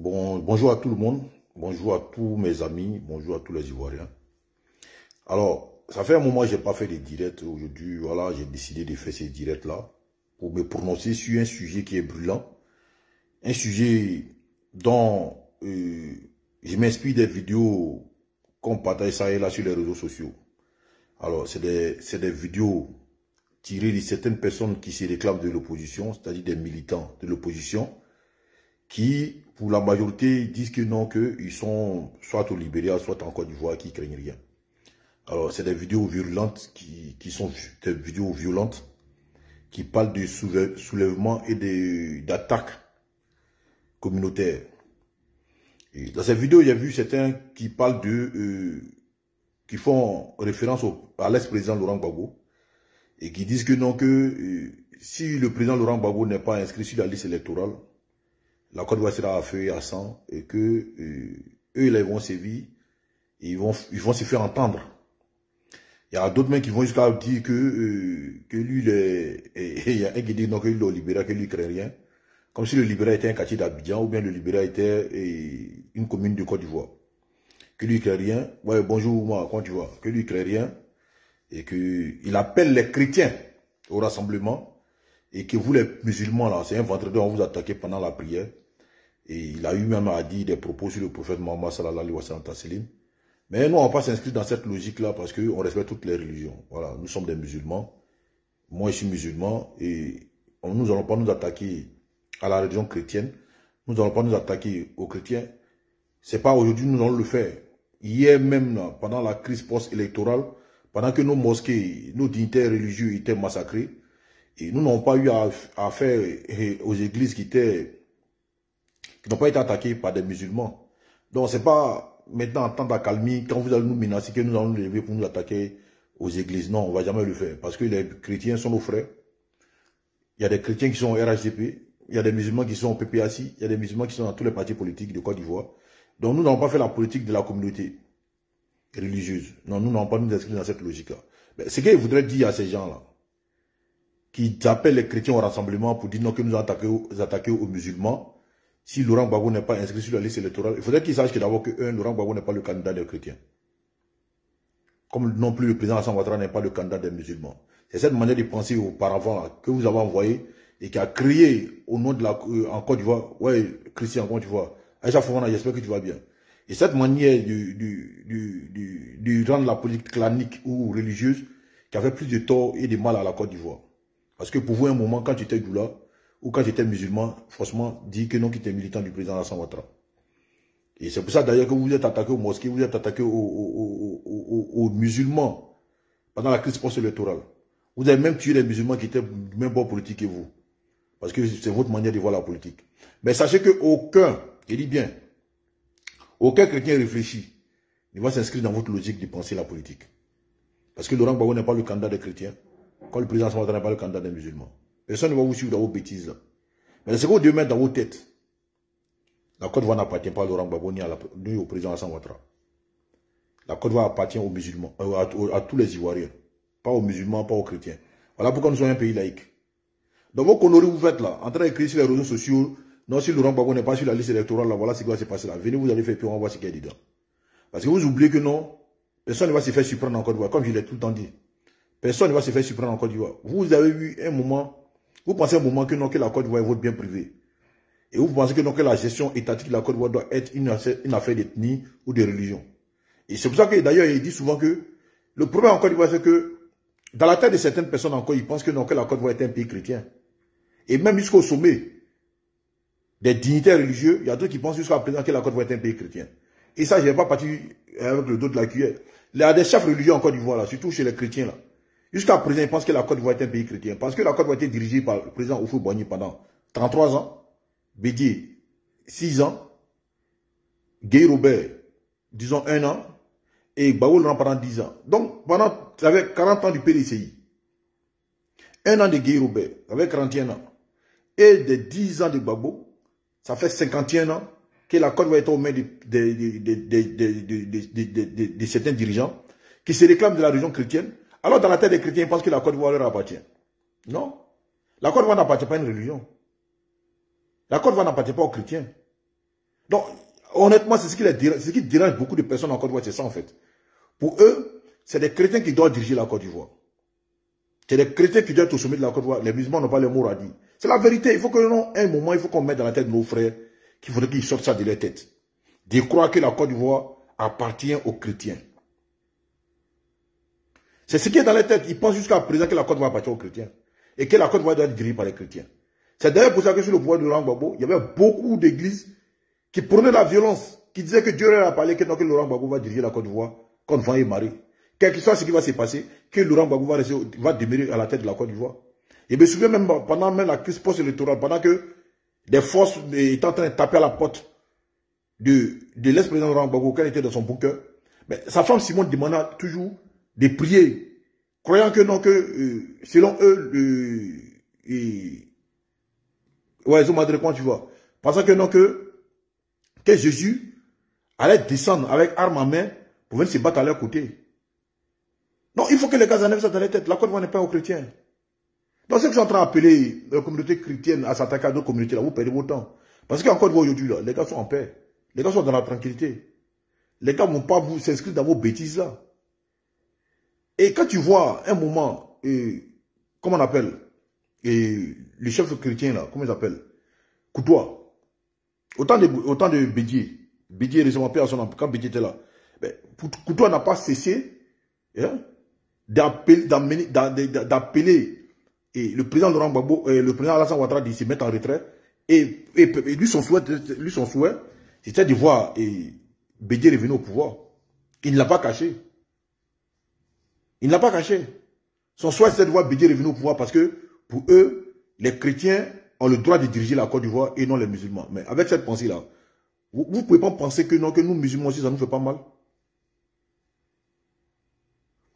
Bonjour à tout le monde, bonjour à tous mes amis, bonjour à tous les Ivoiriens. Alors, ça fait un moment que je n'ai pas fait de direct. Aujourd'hui, voilà, j'ai décidé de faire ces directs-là pour me prononcer sur un sujet qui est brûlant. Un sujet dont je m'inspire des vidéos qu'on partage ça et là sur les réseaux sociaux. Alors, c'est des vidéos tirées de certaines personnes qui se réclament de l'opposition, c'est-à-dire des militants de l'opposition, qui, pour la majorité, disent que non, qu'ils sont soit au Libéria, soit en Côte d'Ivoire, qui ne craignent rien. Alors, c'est des vidéos virulentes qui sont des vidéos violentes, qui parlent de soulèvement et d'attaques communautaires. Et dans cette vidéo, il y a vu certains qui parlent qui font référence à l'ex-président Laurent Gbagbo, et qui disent que non, si le président Laurent Gbagbo n'est pas inscrit sur la liste électorale, la Côte d'Ivoire sera à feu et à sang, et que eux, là, ils vont sévir, et ils vont se faire entendre. Il y a d'autres mecs qui vont jusqu'à dire que lui, il y a un qui dit non, que lui, le Libéria, que lui, il ne crée rien. Comme si le Libéria était un quartier d'Abidjan, ou bien le Libéria était une commune de Côte d'Ivoire. Que lui, il ne crée rien. Ouais, bonjour, moi, comment tu vas? Que lui, il ne crée rien. Et qu'il appelle les chrétiens au rassemblement. Et que vous, les musulmans, là, c'est un vendredi, on vous attaquer pendant la prière. Et il a eu même à dire des propos sur le prophète Mohammed sallallahu alayhi wa sallam. Mais nous, on ne va pas s'inscrire dans cette logique-là parce qu'on respecte toutes les religions. Voilà, nous sommes des musulmans. Moi, je suis musulman et nous n'allons pas nous attaquer à la religion chrétienne. Nous n'allons pas nous attaquer aux chrétiens. Ce n'est pas aujourd'hui que nous allons le faire. Hier même, là, pendant la crise post-électorale, pendant que nos mosquées, nos dignitaires religieux étaient massacrés, et nous n'avons pas eu à faire aux églises qui n'ont pas été attaquées par des musulmans. Donc, ce n'est pas maintenant en temps d'accalmie, quand vous allez nous menacer, que nous allons nous lever pour nous attaquer aux églises. Non, on ne va jamais le faire. Parce que les chrétiens sont nos frères. Il y a des chrétiens qui sont au RHDP. Il y a des musulmans qui sont au PPAC. Il y a des musulmans qui sont dans tous les partis politiques de Côte d'Ivoire. Donc, nous n'avons pas fait la politique de la communauté religieuse. Non, nous n'avons pas nous inscrit dans cette logique-là. Ce qu'il voudrait dire à ces gens-là, qui appellent les chrétiens au rassemblement pour dire non, que nous allons attaquer aux musulmans, si Laurent Gbagbo n'est pas inscrit sur la liste électorale, il faudrait qu'ils sachent que d'abord que Laurent Gbagbo n'est pas le candidat des chrétiens. Comme non plus le président Alassane Ouattara n'est pas le candidat des musulmans. C'est cette manière de penser auparavant là, que vous avez envoyé et qui a créé au nom de en Côte d'Ivoire, ouais, Christian, comment tu vois? Aïcha Fofana, j'espère que tu vas bien. Et cette manière de rendre la politique clanique ou religieuse qui avait plus de tort et de mal à la Côte d'Ivoire. Parce que pour vous, un moment, quand tu étais doula, ou quand tu étais musulman, franchement, dis que non, qui était militant du président Alassane Ouattara. Et c'est pour ça d'ailleurs que vous vous êtes attaqué aux mosquées, vous êtes attaqué aux musulmans pendant la crise post-électorale. Vous avez même tué les musulmans qui étaient du même bord politique que vous. Parce que c'est votre manière de voir la politique. Mais sachez qu'aucun, je dis bien, aucun chrétien réfléchi ne va s'inscrire dans votre logique de penser la politique. Parce que Laurent Gbagbo n'est pas le candidat des chrétiens, quand le président Alassane Ouattara n'est pas le candidat des musulmans. Personne ne va vous suivre dans vos bêtises là. Mais c'est que vous devez mettre dans vos têtes. La Côte d'Ivoire n'appartient pas à Laurent Gbagbo ni au président Alassane Ouattara. La Côte d'Ivoire appartient aux musulmans, à tous les Ivoiriens. Pas aux musulmans, pas aux chrétiens. Voilà pourquoi nous sommes un pays laïque. Donc vos conneries vous faites là, en train d'écrire sur les réseaux sociaux, non, si Laurent Gbagbo n'est pas sur la liste électorale, là, voilà ce qui va se passer là. Venez, vous allez faire, puis on va voir ce qu'il y a dedans. Parce que vous oubliez que non, personne ne va se faire surprendre en Côte d'Ivoire, comme je l'ai tout le temps dit. Personne ne va se faire surprendre en Côte d'Ivoire. Vous avez eu un moment, vous pensez un moment que non, que la Côte d'Ivoire est votre bien privé. Et vous pensez que non, que la gestion étatique de la Côte d'Ivoire doit être une affaire d'ethnie ou de religion. Et c'est pour ça que d'ailleurs, il dit souvent que le problème en Côte d'Ivoire, c'est que dans la tête de certaines personnes encore, ils pensent que non, que la Côte d'Ivoire est un pays chrétien. Et même jusqu'au sommet des dignitaires religieux, il y a d'autres qui pensent jusqu'à présent que la Côte d'Ivoire est un pays chrétien. Et ça, je n'ai pas parti avec le dos de la cuillère. Il y a des chefs religieux en Côte d'Ivoire, là, surtout chez les chrétiens, là. Jusqu'à présent, ils pensent que la Côte d'Ivoire est un pays chrétien. Parce que la Côte d'Ivoire a été dirigée par le président Houphouët-Boigny pendant 33 ans, Bédié 6 ans, Guy Robert, disons 1 an, et Gbagbo Laurent pendant 10 ans. Donc, pendant, avec 40 ans du PDCI, 1 an de Guy Robert, avec 41 ans, et de 10 ans de Gbagbo, ça fait 51 ans que la Côte d'Ivoire est aux mains de certains dirigeants qui se réclament de la religion chrétienne. Alors, dans la tête des chrétiens, ils pensent que la Côte d'Ivoire leur appartient. Non. La Côte d'Ivoire n'appartient pas à une religion. La Côte d'Ivoire n'appartient pas aux chrétiens. Donc, honnêtement, c'est ce qui dérange beaucoup de personnes en Côte d'Ivoire, c'est ça en fait. Pour eux, c'est des chrétiens qui doivent diriger la Côte d'Ivoire. C'est des chrétiens qui doivent être au sommet de la Côte d'Ivoire. Les musulmans n'ont pas le mot à dire. C'est la vérité. Il faut que, non, un moment, il faut qu'on mette dans la tête de nos frères qu'il faudrait qu'ils sortent ça de leur tête. De croire que la Côte d'Ivoire appartient aux chrétiens. C'est ce qui est dans leur tête. Ils pensent jusqu'à présent que la Côte d'Ivoire appartient aux chrétiens. Et que la Côte d'Ivoire doit être dirigée par les chrétiens. C'est d'ailleurs pour ça que sur le pouvoir de Laurent Gbagbo, il y avait beaucoup d'églises qui prenaient la violence, qui disaient que Dieu leur a parlé que, non, que Laurent Gbagbo va diriger la Côte d'Ivoire contre vent et marée. Quel que soit ce qui va se passer, que Laurent Gbagbo va demeurer à la tête de la Côte d'Ivoire. Et je me souviens même pendant même la crise post-électorale, pendant que des forces étaient en train de taper à la porte de l'ex-président Laurent Gbagbo quand il était dans son bunker, mais sa femme Simone demanda toujours de prier, croyant que non, que selon eux, ouais, ils ont madré quand tu vois, pensant que non, que Jésus allait descendre avec armes en main pour venir se battre à leur côté. Non, il faut que les gars enlèvent ça dans les têtes. La Côte d'Ivoire n'est pas aux chrétiens. Donc, ceux qui sont en train d'appeler la communauté chrétienne à s'attaquer à d'autres communautés, là, vous perdez votre temps. Parce qu'en Côte d'Ivoire aujourd'hui, là, les gars sont en paix. Les gars sont dans la tranquillité. Les gars ne vont pas vous s'inscrire dans vos bêtises là. Et quand tu vois un moment, comment on appelle, le chef chrétien là, comment il s'appelle, Koutoua, autant de Bédier, Bédier récemment paix à son âme, quand Bédier était là, Koutoua n'a pas cessé d'appeler le président Laurent Gbagbo, le président Alassane Ouattara de se mettre en retrait. Et lui, son souhait, c'était de voir Bédier revenir au pouvoir. Il ne l'a pas caché. Il ne l'a pas caché. Son souhait, c'était de voir Bédier revenir au pouvoir parce que, pour eux, les chrétiens ont le droit de diriger la Côte d'Ivoire et non les musulmans. Mais avec cette pensée-là, vous ne pouvez pas penser que, non, que nous, musulmans aussi, ça ne nous fait pas mal.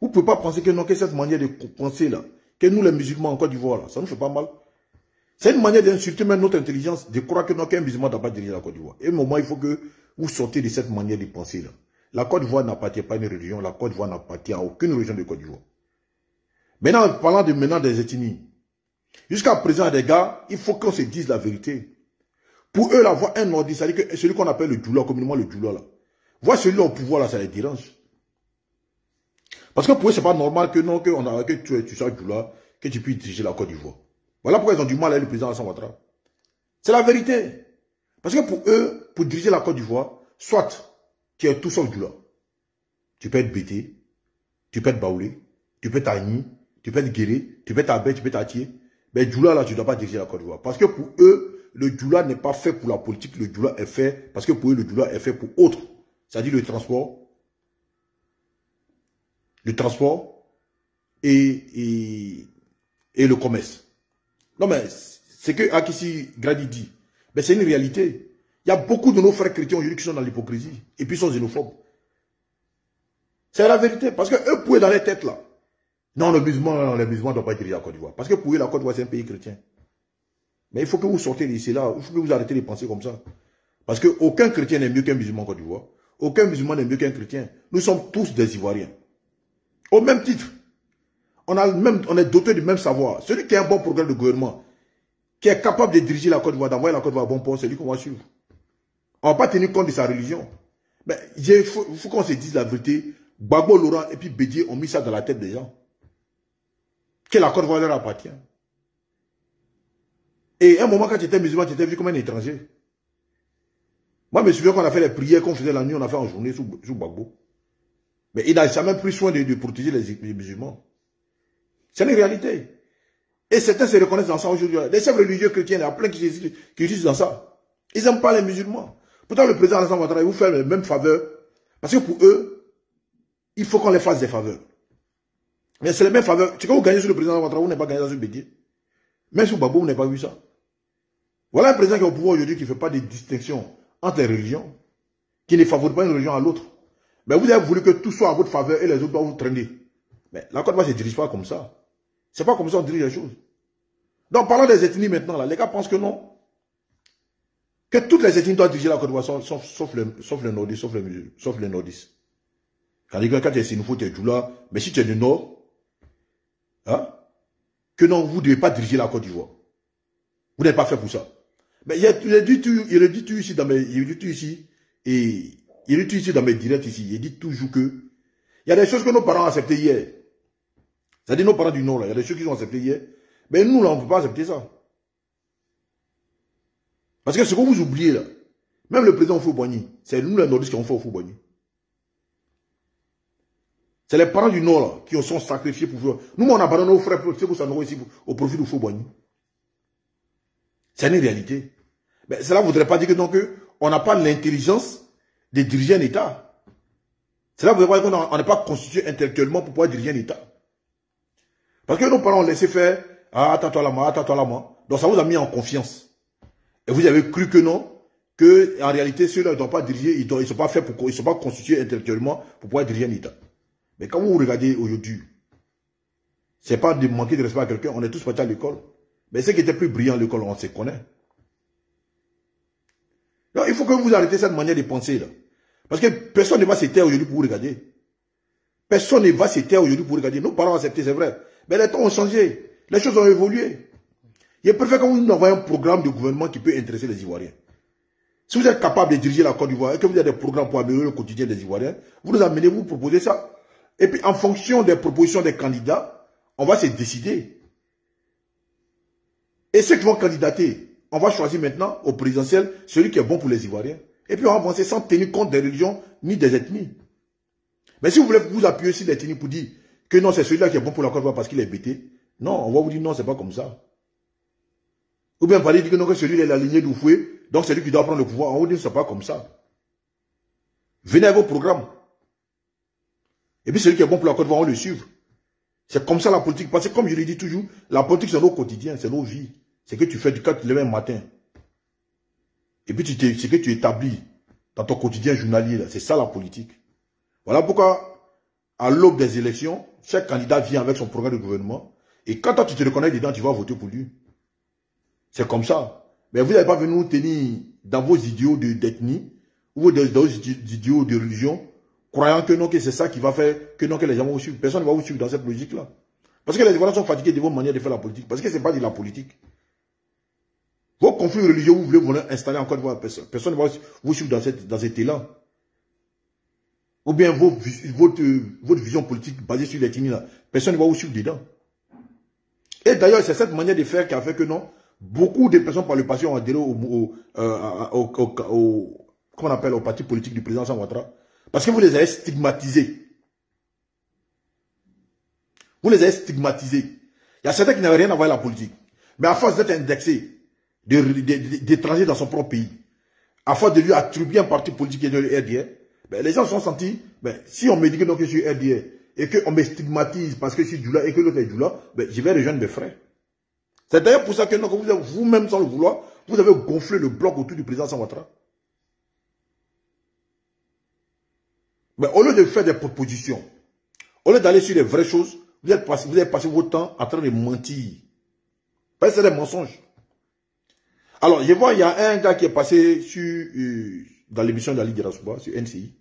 Vous ne pouvez pas penser que non, que cette manière de penser là, que nous les musulmans en Côte d'Ivoire là, ça nous fait pas mal. C'est une manière d'insulter même notre intelligence, de croire que non, qu'un musulman ne doit pas diriger la Côte d'Ivoire. Et au moment, il faut que vous sortez de cette manière de penser là. La Côte d'Ivoire n'appartient pas à une religion, la Côte d'Ivoire n'appartient à aucune religion de Côte d'Ivoire. Maintenant, parlant maintenant des ethnies, jusqu'à présent, les gars, il faut qu'on se dise la vérité. Pour eux, là, voir un nordiste, c'est-à-dire que celui qu'on appelle le Djoula, communément le Djoula là, voir celui au pouvoir là, ça les dérange. Parce que pour eux, ce n'est pas normal que non, que tu sois Djoula, que tu puisses diriger la Côte d'Ivoire. Voilà pourquoi ils ont du mal avec le président Alassane Ouattara. C'est la vérité. Parce que pour eux, pour diriger la Côte d'Ivoire, soit tu es tout seul Djoula. Tu peux être Bété, tu peux être Baoulé, tu peux être Agni, tu peux être Guéré, tu peux être Abé, tu peux être Atié. Mais Djoula, là, tu ne dois pas diriger la Côte d'Ivoire. Parce que pour eux, le Djoula n'est pas fait pour la politique. Le Djoula est fait, parce que pour eux, le Djoula est fait pour autre. C'est-à-dire le transport et le commerce. Non, mais c'est que Akissi Gradi dit. Mais c'est une réalité. Il y a beaucoup de nos frères chrétiens aujourd'hui qui sont dans l'hypocrisie et puis sont xénophobes. C'est la vérité. Parce que eux, pour eux, dans les têtes là, non, les musulmans ne doivent pas diriger la Côte d'Ivoire. Parce que pour eux, la Côte d'Ivoire, c'est un pays chrétien. Mais il faut que vous sortez d'ici là. Il faut que vous arrêtez de penser comme ça. Parce qu'aucun chrétien n'est mieux qu'un musulman en Côte d'Ivoire. Aucun musulman n'est mieux qu'un chrétien. Nous sommes tous des Ivoiriens. Au même titre. On est doté du même savoir. Celui qui a un bon programme de gouvernement, qui est capable de diriger la Côte d'Ivoire, d'envoyer la Côte d'Ivoire à bon port, c'est lui qu'on va suivre. On ne va pas tenir compte de sa religion. Mais il faut qu'on se dise la vérité. Gbagbo, Laurent et puis Bédier ont mis ça dans la tête des gens. Que la Côte d'Ivoire leur appartient. Et à un moment, quand tu étais musulman, tu étais vu comme un étranger. Moi, je me souviens qu'on a fait les prières qu'on faisait la nuit, on a fait en journée sous Gbagbo. Mais il n'a jamais pris soin de protéger les musulmans. C'est une réalité. Et certains se reconnaissent dans ça aujourd'hui. Les chefs religieux chrétiens, il y a plein qui utilisent dans ça. Ils n'aiment pas les musulmans. Pourtant, le président Alassane Ouattara, il vous fait les mêmes faveurs. Parce que pour eux, il faut qu'on les fasse des faveurs. Mais c'est les mêmes faveurs. C'est quand vous gagnez sur le président Ouattara, vous n'avez pas gagné sur Bédier. Même sur Gbagbo, vous n'avez pas vu ça. Voilà un président qui est au pouvoir aujourd'hui qui ne fait pas de distinction entre les religions, qui ne favorise pas une religion à l'autre. Mais vous avez voulu que tout soit à votre faveur et les autres doivent vous traîner. Mais la Côte d'Ivoire ne se dirige pas comme ça. C'est pas comme ça qu'on dirige les choses. Donc, parlant des ethnies maintenant, là, les gars pensent que non. Que toutes les ethnies doivent diriger la Côte d'Ivoire, sauf les nordistes, sauf les nordistes. Quand tu es Sénoufo, tu es Djoula, mais si tu es du Nord, hein, que non, vous ne devez pas diriger la Côte d'Ivoire. Vous n'êtes pas fait pour ça. Mais il a dit tout ici dans mes, il dit tout ici, et il dit tout ici dans mes directs ici, il dit toujours que, il y a des choses que nos parents ont acceptées hier. C'est-à-dire nos parents du Nord, là, il y a des choses qu'ils ont acceptées hier. Mais nous, là, on ne peut pas accepter ça. Parce que ce que vous oubliez, là, même le président Houphouët-Boigny, c'est nous, les Nordistes, qui ont fait Houphouët-Boigny. C'est les parents du Nord, là, qui sont sacrifiés pour faire. Nous, on abandonne nos frères, pour ça nous ici, au profit de Houphouët-Boigny. C'est une réalité. Mais cela ne voudrait pas dire que non, on n'a pas l'intelligence de diriger un État. Cela ne voudrait pas dire qu'on n'est pas constitué intellectuellement pour pouvoir diriger un État. Parce que nos parents ont laissé faire, ah, attends-toi là, moi, attends-toi là, moi. Donc ça vous a mis en confiance. Et vous avez cru que non, que en réalité, ceux-là ne doivent pas diriger, ils ne sont pas faits pour, ils ne sont pas constitués intellectuellement pour pouvoir diriger un État. Mais quand vous regardez aujourd'hui, ce n'est pas de manquer de respect à quelqu'un, on est tous partis à l'école. Mais ceux qui étaient plus brillants à l'école, on se connaît. Donc, il faut que vous arrêtez cette manière de penser là. Parce que personne ne va se taire aujourd'hui pour vous regarder. Personne ne va se taire aujourd'hui pour vous regarder. Nos parents ont accepté, c'est vrai. Mais les temps ont changé. Les choses ont évolué. Il est préférable que vous nous envoyez un programme de gouvernement qui peut intéresser les Ivoiriens. Si vous êtes capable de diriger la Côte d'Ivoire et que vous avez des programmes pour améliorer le quotidien des Ivoiriens, vous nous amenez, vous proposez ça. Et puis, en fonction des propositions des candidats, on va se décider. Et ceux qui vont candidater, on va choisir maintenant au présidentiel celui qui est bon pour les Ivoiriens. Et puis, on va avancer sans tenir compte des religions ni des ethnies. Mais si vous voulez vous appuyer sur l'ethnie pour dire que non, c'est celui-là qui est bon pour la Côte d'Ivoire parce qu'il est bêté, non, on va vous dire non, c'est pas comme ça. Ou bien parler dire que non, que celui-là est la lignée d'Oufoué, donc c'est lui qui doit prendre le pouvoir. On va vous dire c'est pas comme ça. Venez à vos programmes. Et puis celui qui est bon pour la Côte d'Ivoire, on le suivre. C'est comme ça la politique. Parce que comme je le dis toujours, la politique c'est nos quotidiens, c'est nos vies. C'est que tu fais du 4 le même matin. Et puis c'est que tu établis dans ton quotidien journalier. C'est ça la politique. Voilà pourquoi, à l'aube des élections, chaque candidat vient avec son programme de gouvernement. Et quand toi tu te reconnais dedans, tu vas voter pour lui. C'est comme ça. Mais vous n'allez pas venir nous tenir dans vos idéaux d'ethnie ou dans vos idéaux de religion, croyant que non, que c'est ça qui va faire que non, que les gens vont vous suivre. Personne ne va vous suivre dans cette logique-là. Parce que les Ivoiriens sont fatigués de vos manières de faire la politique. Parce que ce n'est pas de la politique. Vos conflits religieux, vous voulez vous installer en Côte d'Ivoire. Personne ne va vous suivre dans cet élan. Ou bien votre vision politique basée sur l'ethnie là. Personne ne va vous suivre dedans. Et d'ailleurs, c'est cette manière de faire qui a fait que non, beaucoup de personnes par le passé ont adhéré comment on appelle, au parti politique du président Alassane Ouattara. Parce que vous les avez stigmatisés. Vous les avez stigmatisés. Il y a certains qui n'avaient rien à voir avec la politique. Mais à force d'être indexés d'étrangers dans son propre pays, à force de lui attribuer un parti politique qui est le RDR, ben, les gens se sont sentis, ben, si on me dit que non, que je suis RDR, et qu'on me stigmatise parce que je suis Djoula et que l'autre est Djoula, ben, je vais rejoindre mes frères. C'est d'ailleurs pour ça que vous-même, sans le vouloir, vous avez gonflé le bloc autour du président Alassane Ouattara. Mais au lieu de faire des propositions, au lieu d'aller sur les vraies choses, vous avez passé votre temps en train de mentir. Parce que c'est des mensonges. Alors, je vois, il y a un gars qui est passé dans l'émission de la Ligue de Rassouba, sur NCI.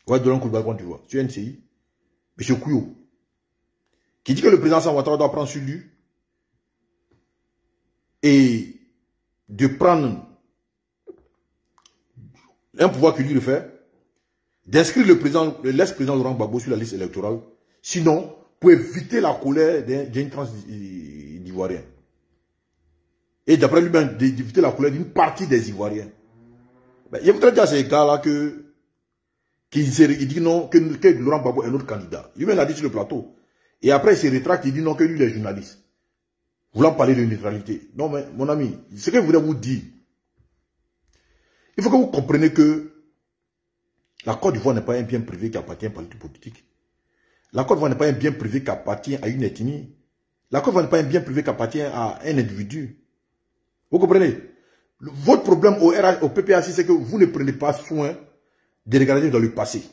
Ouais, de l'oncle Balbon, tu vois, sur NCI. M. Kouyo. Qui dit que le président Alassane Ouattara doit prendre sur lui et de prendre un pouvoir qui lui le fait, d'inscrire l'ex-président Laurent Gbagbo sur la liste électorale, sinon, pour éviter la colère d'une tranche d'Ivoiriens. Et d'après lui-même, d'éviter la colère d'une partie des Ivoiriens. Ben, je voudrais dire à ces gars-là qu'il dit non, que Laurent Gbagbo est notre candidat. Lui-même l'a dit sur le plateau. Et après, il se rétracte, il dit non, que lui, il est journaliste. Voulant parler de neutralité. Non, mais mon ami, ce que je voulais vous dire, il faut que vous compreniez que la Côte d'Ivoire n'est pas un bien privé qui appartient à un parti politique. La Côte d'Ivoire n'est pas un bien privé qui appartient à une ethnie. La Côte d'Ivoire n'est pas un bien privé qui appartient à un individu. Vous comprenez? Votre problème au PPAC, c'est que vous ne prenez pas soin de regarder dans le passé.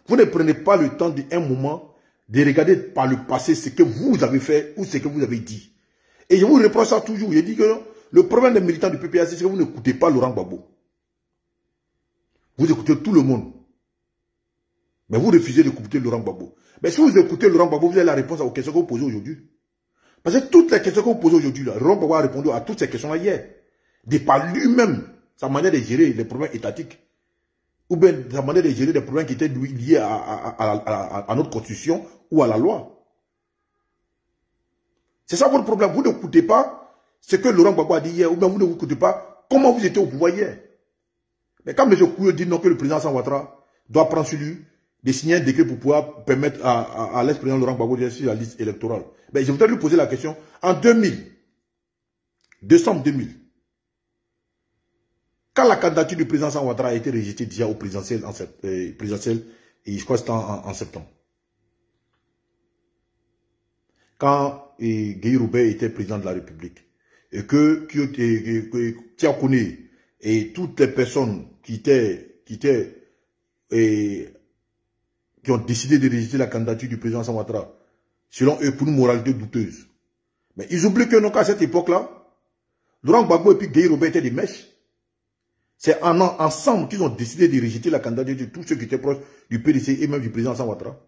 Vous ne prenez pas le temps d'un moment de regarder par le passé ce que vous avez fait ou ce que vous avez dit. Et je vous reproche ça toujours. Je dis que le problème des militants du PPAC, c'est que vous n'écoutez pas Laurent Gbagbo. Vous écoutez tout le monde. Mais vous refusez d'écouter Laurent Gbagbo. Mais si vous écoutez Laurent Gbagbo, vous avez la réponse aux questions que vous posez aujourd'hui. Parce que toutes les questions que vous posez aujourd'hui, Laurent Gbagbo a répondu à toutes ces questions-là hier. De par lui-même, sa manière de gérer les problèmes étatiques, ou bien sa manière de gérer les problèmes qui étaient liés à notre constitution ou à la loi. C'est ça votre problème. Vous n'écoutez pas ce que Laurent Gbagbo a dit hier, ou bien vous ne vous écoutez pas comment vous étiez au pouvoir hier. Mais quand M. Kouyo dit non que le président Alassane Ouattara doit prendre sur lui de signer un décret pour pouvoir permettre à l'ex-président Laurent Gbagbo de sur la liste électorale, ben, je voudrais lui poser la question. En 2000, décembre 2000, quand la candidature du président Alassane Ouattara a été rejetée déjà au présidentiel, et je crois que c'était en septembre, quand Guy Robert était président de la République, et que Tia Kone et toutes les personnes qui ont décidé de rejeter la candidature du président Alassane Ouattara, selon eux, pour une moralité douteuse. Mais ils oublient que non, qu'à cette époque-là, Laurent Gbagbo et puis Guy Robert étaient des mèches. C'est ensemble qu'ils ont décidé de rejeter la candidature de tous ceux qui étaient proches du PDC et même du président Alassane Ouattara.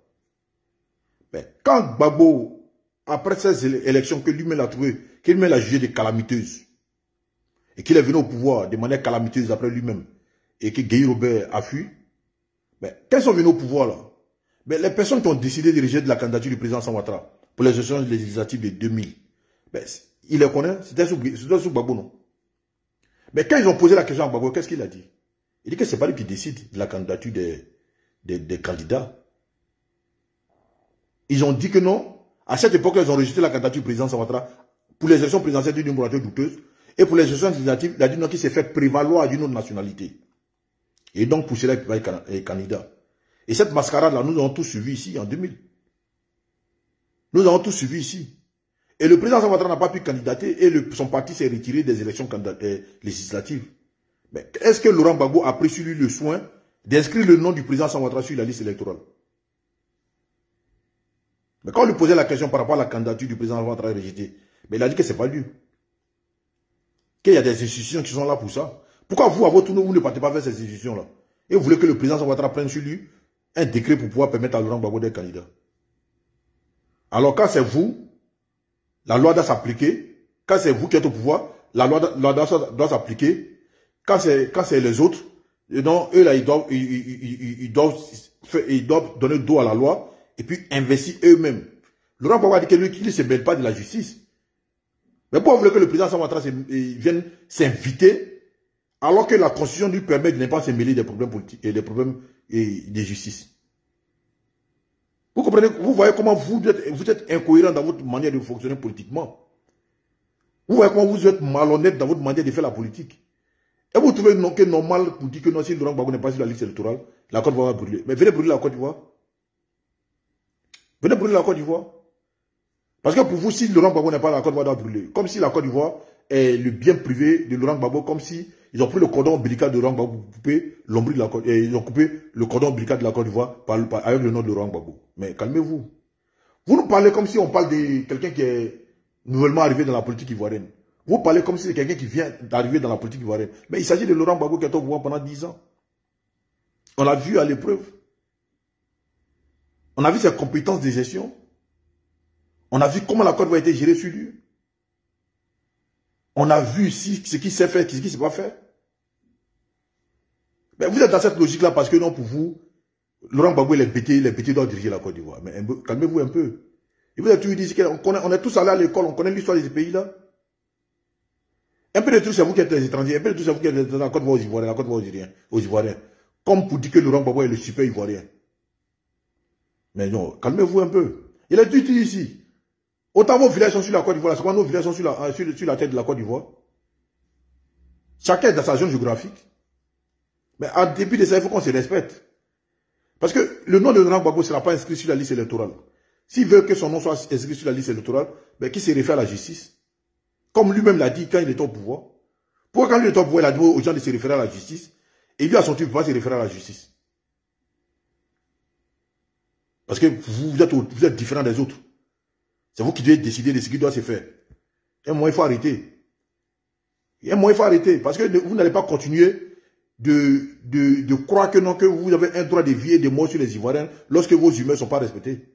Mais quand Gbagbo, après ces élections que lui-même a trouvé, qu'il lui-même a jugé de calamiteuse, et qu'il est venu au pouvoir de manière calamiteuse après lui-même, et que Guy Robert a fui, mais quand ils sont venus au pouvoir là, mais les personnes qui ont décidé de rejeter la candidature du président Alassane Ouattara pour les élections législatives de 2000, ben, il les connaît, c'était sous Gbagbo, non? Mais quand ils ont posé la question à Gbagbo, qu'est-ce qu'il a dit? Il dit que c'est pas lui qui décide de la candidature des candidats. Ils ont dit que non. À cette époque, ils ont rejeté la candidature du président Alassane Ouattara pour les élections présidentielles d'une moralité douteuse. Et pour les élections législatives, il a dit non, qu'il s'est fait prévaloir d'une autre nationalité. Et donc, pour cela, il peut être candidat. Et cette mascarade-là, nous avons tous suivi ici en 2000. Nous avons tous suivi ici. Et le président Alassane Ouattara n'a pas pu candidater et son parti s'est retiré des élections législatives. Mais est-ce que Laurent Gbagbo a pris sur lui le soin d'inscrire le nom du président Alassane Ouattara sur la liste électorale? Mais quand on lui posait la question par rapport à la candidature du président Alassane Ouattara rejetée, mais il a dit que ce n'est pas lui. Qu'il y a des institutions qui sont là pour ça. Pourquoi vous, à votre tour, vous ne partez pas vers ces institutions-là? Et vous voulez que le président Alassane Ouattara prenne sur lui un décret pour pouvoir permettre à Laurent Gbagbo d'être candidat? Alors quand c'est vous, la loi doit s'appliquer. Quand c'est vous qui êtes au pouvoir, la loi doit s'appliquer. Quand c'est les autres, donc, eux là, ils doivent donner le dos à la loi et puis investir eux-mêmes. Laurent Gbagbo a dit que lui, qu'il ne se mêle pas de la justice. Mais pourquoi vous voulez que le président Alassane Ouattara vienne s'inviter alors que la Constitution lui permet de ne pas se mêler des problèmes politiques et des problèmes de justice? Vous comprenez, vous voyez comment vous êtes incohérent dans votre manière de fonctionner politiquement. Vous voyez comment vous êtes malhonnête dans votre manière de faire la politique. Et vous trouvez que normal pour dire que non, si Laurent Gbagbo n'est pas sur la liste électorale, la Côte d'Ivoire va brûler. Mais venez brûler la Côte d'Ivoire. Venez brûler la Côte d'Ivoire. Parce que pour vous, si Laurent Gbagbo n'est pas là, la Côte d'Ivoire doit brûler. Comme si la Côte d'Ivoire est le bien privé de Laurent Gbagbo, comme si ils ont pris le cordon ombilical de Laurent Gbagbo pour couper l'ombre de la Côte, et ils ont coupé le cordon ombilical de la Côte d'Ivoire avec le nom de Laurent Gbagbo. Mais calmez-vous. Vous nous parlez comme si on parle de quelqu'un qui est nouvellement arrivé dans la politique ivoirienne. Vous parlez comme si c'est quelqu'un qui vient d'arriver dans la politique ivoirienne. Mais il s'agit de Laurent Gbagbo qui est au pouvoir pendant 10 ans. On l'a vu à l'épreuve. On a vu ses compétences de gestion. On a vu comment la Côte d'Ivoire a été gérée sur lui. On a vu ici ce qui s'est fait, ce qui ne s'est pas fait. Mais vous êtes dans cette logique-là parce que non, pour vous, Laurent Gbagbo, les bêtés doivent diriger la Côte d'Ivoire. Mais calmez-vous un peu. Et vous avez toujours dit qu'on est tous allés à l'école, on connaît l'histoire de ces pays-là. Un peu de trucs, c'est vous qui êtes les étrangers. Un peu de trucs, c'est vous qui êtes dans la Côte d'Ivoire aux Ivoiriens, la Côte d'Ivoire aux Ivoiriens. Comme pour dire que Laurent Gbagbo est le super Ivoirien. Mais non, calmez-vous un peu. Il a dit ici. Autant vos villages sont sur la Côte d'Ivoire, c'est quoi nos villages sont sur la tête de la Côte d'Ivoire? Chacun est dans sa zone géographique. Mais en début de ça, il faut qu'on se respecte. Parce que le nom de Laurent Gbagbo ne sera pas inscrit sur la liste électorale. S'il veut que son nom soit inscrit sur la liste électorale, ben, qu'il se réfère à la justice. Comme lui-même l'a dit quand il était au pouvoir. Pourquoi quand il était au pouvoir, il a dit aux gens de se référer à la justice, et lui à son tour, il ne peut pas se référer à la justice. Parce que vous êtes différents des autres. C'est vous qui devez décider de ce qui doit se faire. Et un moment, il faut arrêter. Et un moment, il faut arrêter. Parce que vous n'allez pas continuer de croire que non, que vous avez un droit de vie et de mort sur les Ivoiriens lorsque vos humeurs ne sont pas respectées.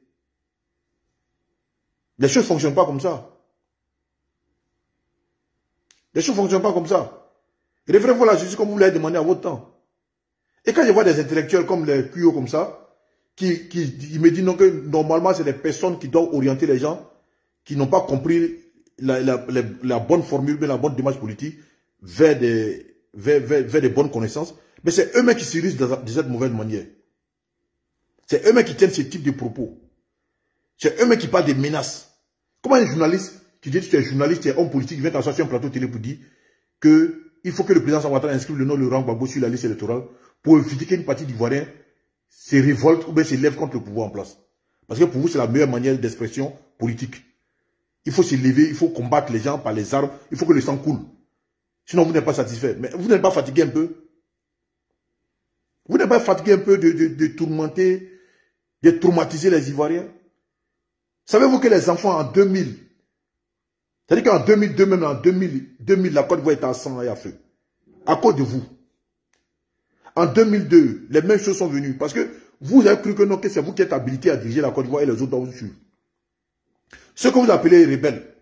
Les choses ne fonctionnent pas comme ça. Les choses ne fonctionnent pas comme ça. Référez-vous à la justice comme vous l'avez demandé à votre temps. Et quand je vois des intellectuels comme les QO comme ça, qui me disent non, que normalement c'est des personnes qui doivent orienter les gens qui n'ont pas compris la bonne formule, mais la bonne démarche politique vers des bonnes connaissances, mais c'est eux-mêmes qui se risquent de cette mauvaise manière. C'est eux-mêmes qui tiennent ce type de propos. C'est eux-mêmes qui parlent des menaces. Comment un journaliste, tu dis que tu es journaliste, tu es homme politique, vient t'asseoir sur un plateau télé pour dire qu'il faut que le président Ouattara inscrive le nom de Laurent Gbagbo sur la liste électorale pour éviter qu'une partie d'Ivoiriens se révolte ou bien se lève contre le pouvoir en place. Parce que pour vous, c'est la meilleure manière d'expression politique. Il faut se lever, il faut combattre les gens par les armes, il faut que le sang coule. Sinon, vous n'êtes pas satisfait. Mais vous n'êtes pas fatigué un peu? Vous n'êtes pas fatigué un peu de tourmenter, de traumatiser les Ivoiriens? Savez-vous que les enfants en 2000, c'est-à-dire qu'en 2002, même en 2000, la Côte d'Ivoire était à sang et à feu. À cause de vous. En 2002, les mêmes choses sont venues. Parce que vous avez cru que non, que c'est vous qui êtes habilité à diriger la Côte d'Ivoire et les autres doivent vous suivre. Ceux que vous appelez les rebelles,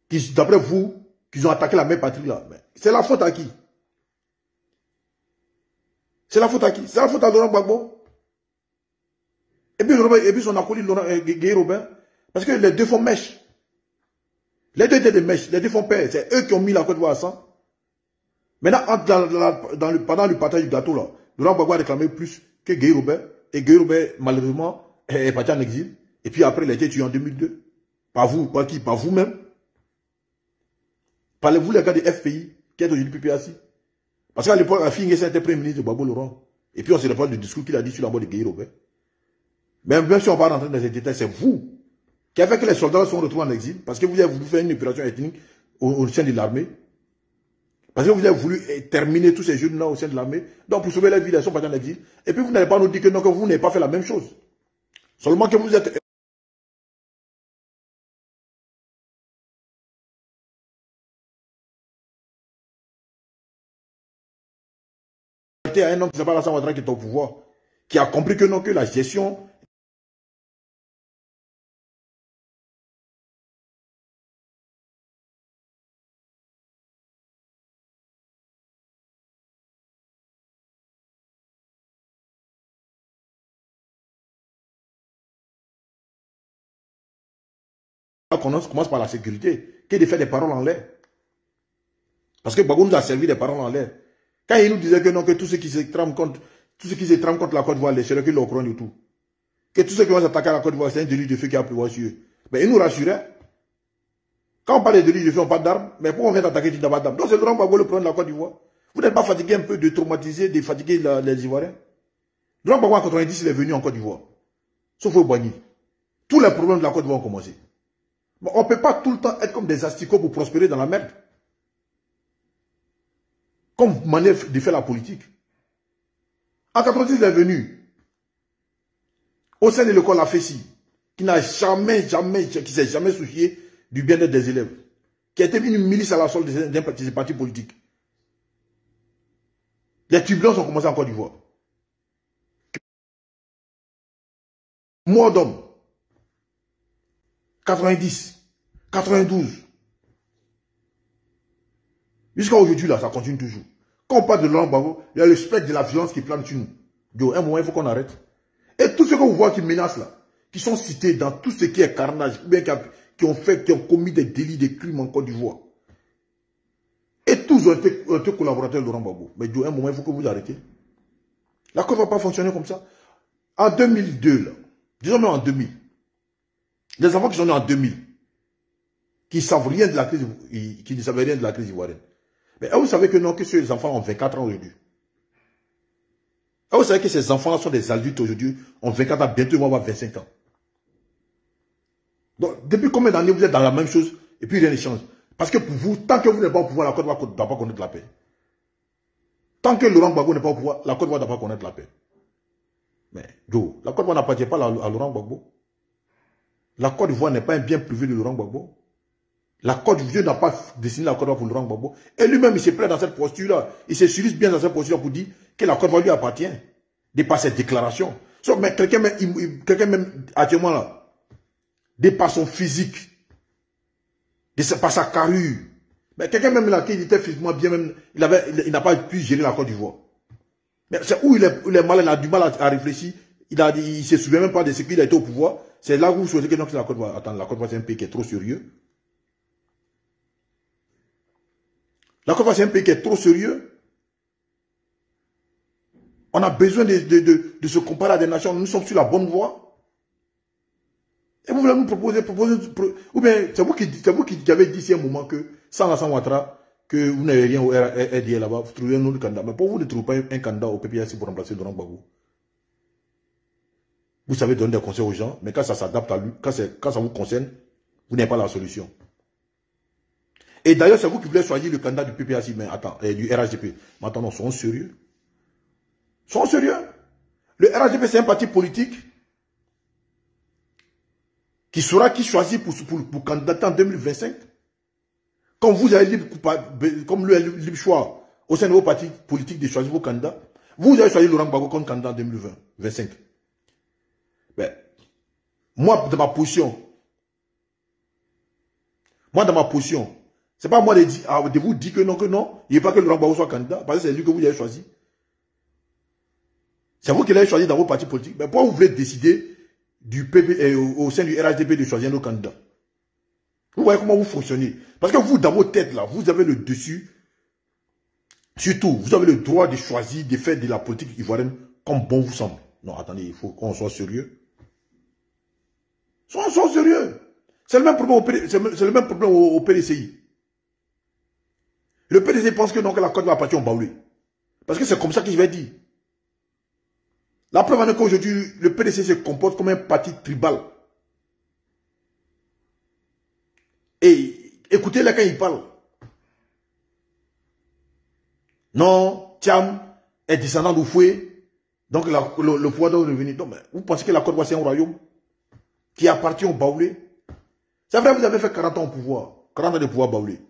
qui, d'après vous, qui ont attaqué la même patrie là, c'est la faute à qui? C'est la faute à qui? C'est la faute à Laurent Gbagbo. Et puis son acolyte Guy Robert. Parce que les deux font mèche. Les deux étaient des mèches, les deux font père. C'est eux qui ont mis la Côte d'Ivoire à sang. Maintenant, pendant le partage du gâteau là, Laurent Gbagbo a réclamé plus que Guy Robert. Et Guy Robert, malheureusement, est parti en exil. Et puis après, il a été tué en 2002. Par vous, par qui? Par vous-même. Parlez-vous les gars de FPI, qui est aujourd'hui PPAC? Parce qu'à l'époque, la fille était premier ministre de Gbagbo Laurent. Et puis on se rappelle du discours qu'il a dit sur la mort de Guy Robert. Mais même si on va rentrer dans ces détails, c'est vous qui a fait que les soldats sont retrouvés en exil. Parce que vous avez voulu faire une opération ethnique au sein de l'armée. Parce que vous avez voulu terminer tous ces jeunes-là au sein de l'armée. Donc pour sauver la vie, ils sont partis en exil. Et puis vous n'allez pas nous dire que non, que vous n'avez pas fait la même chose. Seulement que vous êtes... à un homme qui s'appelle Alassane Ouattara qui est au pouvoir, qui a compris que non, que la gestion commence par la sécurité, que de faire des paroles en l'air. Parce que Gbagbo nous a servi des paroles en l'air. Quand il nous disait que non, que tous ceux qui se trament contre la Côte d'Ivoire, les Seigneurs qui l'ont du tout. Que tous ceux qui vont s'attaquer à la Côte d'Ivoire, c'est un délit de feu qui a pouvoir sur eux. Mais il nous rassurait. Quand on parle de délit de feu, on parle d'armes, mais pourquoi on vient d'attaquer, tu n'as pas d'armes? Donc c'est Laurent Gbagbo le problème de la Côte d'Ivoire. Vous n'êtes pas fatigué un peu de traumatiser, de fatiguer les Ivoiriens? Laurent Gbagbo en 90, il est venu en Côte d'Ivoire. Sauf au Boigny. Tous les problèmes de la Côte d'Ivoire ont commencé. Mais on ne peut pas tout le temps être comme des asticots pour prospérer dans la merde. Comme manière de faire la politique. En 90, il est venu. Au sein de l'école La Fessie, qui n'a jamais, qui s'est jamais soucié du bien-être des élèves. Qui a été une milice à la solde des partis politiques. Les turbulences ont commencé en Côte d'Ivoire. Mort d'homme. 90, 92. Jusqu'à aujourd'hui, là, ça continue toujours. Quand on parle de Laurent Gbagbo, il y a le spectre de la violence qui plane sur nous. Yo, un moment, il faut qu'on arrête. Et tous ceux que vous voyez qui menacent là, qui sont cités dans tout ce qui est carnage, ou bien qui ont commis des délits, des crimes en Côte d'Ivoire. Et tous ont été collaborateurs de Laurent Gbagbo. Mais yo, un moment, il faut que vous arrêtez. La Côte ne va pas fonctionner comme ça. En 2002, là, disons même en 2000, les enfants qui sont nés en 2000, qui ne savent rien de la crise, qui ne savaient rien de la crise ivoirienne. Mais vous savez que non, que ces enfants ont 24 ans aujourd'hui. Vous savez que ces enfants-là sont des adultes aujourd'hui, ont 24 ans, bientôt ils vont avoir 25 ans. Donc, depuis combien d'années vous êtes dans la même chose et puis rien ne change? Parce que pour vous, tant que vous n'êtes pas au pouvoir, la Côte d'Ivoire ne doit pas connaître la paix. Tant que Laurent Gbagbo n'est pas au pouvoir, la Côte d'Ivoire ne doit pas connaître la paix. Mais, Joe, la Côte d'Ivoire n'appartient pas à Laurent Gbagbo. La Côte d'Ivoire n'est pas un bien privé de Laurent Gbagbo. La Côte d'Ivoire n'a pas dessiné la Côte d'Ivoire pour Laurent Gbagbo. Et lui-même, il se plaît dans cette posture-là. Il se surise bien dans cette posture pour dire que la Côte d'Ivoire lui appartient. De par cette déclaration. Mais quelqu'un même actuellement là, de par son physique, de par sa carrure, Mais quelqu'un même là, qui était physiquement bien, même, il n'a pas pu gérer la Côte d'Ivoire. Mais c'est où il est malin, il a du mal à réfléchir. Il ne se souvient même pas de ce qu'il a été au pouvoir. C'est là où vous choisissez que non, c'est la Côte d'Ivoire. Attends, la Côte d'Ivoire, c'est un pays qui est trop sérieux. La Côte d'Ivoire, c'est un pays qui est trop sérieux. On a besoin de se comparer à des nations. Nous sommes sur la bonne voie. Et vous voulez nous proposer ou bien c'est vous qui avez dit ici un moment que sans Alassane Ouattara, que vous n'avez rien au RDA là-bas, vous trouvez un autre candidat. Mais pour vous ne trouvez pas un candidat au PPAC pour remplacer Laurent Gbagbo. Vous savez donner des conseils aux gens, mais quand ça s'adapte à lui, quand ça vous concerne, vous n'avez pas la solution. Et d'ailleurs, c'est vous qui voulez choisir le candidat du PPAC, mais attends, du RHDP. Mais attends, non, sont sérieux. Sont sérieux. Le RHDP, c'est un parti politique qui saura qui choisit pour candidater en 2025. Comme vous avez comme le libre choix au sein de vos partis politiques de choisir vos candidats, vous avez choisi Laurent Gbagbo comme candidat en 2025. Ben, moi, dans ma position, c'est pas moi de vous dire que non, il n'y a pas que Laurent Gbagbo soit candidat, parce que c'est lui que vous avez choisi. C'est vous qui l'avez choisi dans vos partis politiques. Mais pourquoi vous voulez décider au sein du RHDP de choisir nos candidats? Vous voyez comment vous fonctionnez. Parce que vous, dans vos têtes, là, vous avez le dessus. Surtout, vous avez le droit de choisir, de faire de la politique ivoirienne comme bon vous semble. Non, attendez, il faut qu'on soit sérieux. Soyons sérieux. C'est le même problème au PDCI. Le PDCI pense que, non, que la Côte va appartenir au Baoulé. Parce que c'est comme ça qu'il va dire. La preuve en est qu'aujourd'hui, le PDC se comporte comme un parti tribal. Et écoutez-les quand ils parlent. Non, Thiam est descendant d'Oufoué, donc le pouvoir doit revenir. Donc, vous pensez que la Côte d'Ivoire c'est un royaume qui appartient au Baoulé? C'est vrai, vous avez fait 40 ans au pouvoir, 40 ans de pouvoir Baoulé,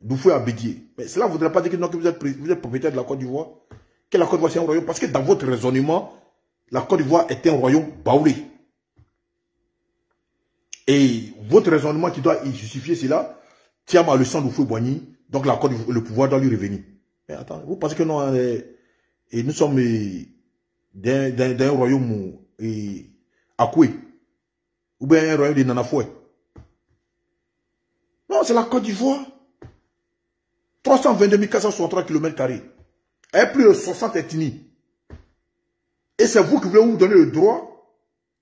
d'Oufoué à Bédié. Mais cela ne voudrait pas dire que, non, que vous êtes propriétaire de la Côte d'Ivoire, que la Côte d'Ivoire c'est un royaume, parce que dans votre raisonnement, la Côte d'Ivoire est un royaume Baoulé. Et votre raisonnement qui doit y justifier cela, Thiam a le sang d'Oufoué-Boigny, donc la Côte d'Ivoire, le pouvoir doit lui revenir. Mais attends, vous pensez que non, et nous sommes d'un royaume Akoué, ou bien un royaume de Nanafoué. Non, c'est la Côte d'Ivoire. 322 463 km². Avec plus de 60 ethnies. Et c'est vous qui voulez vous donner le droit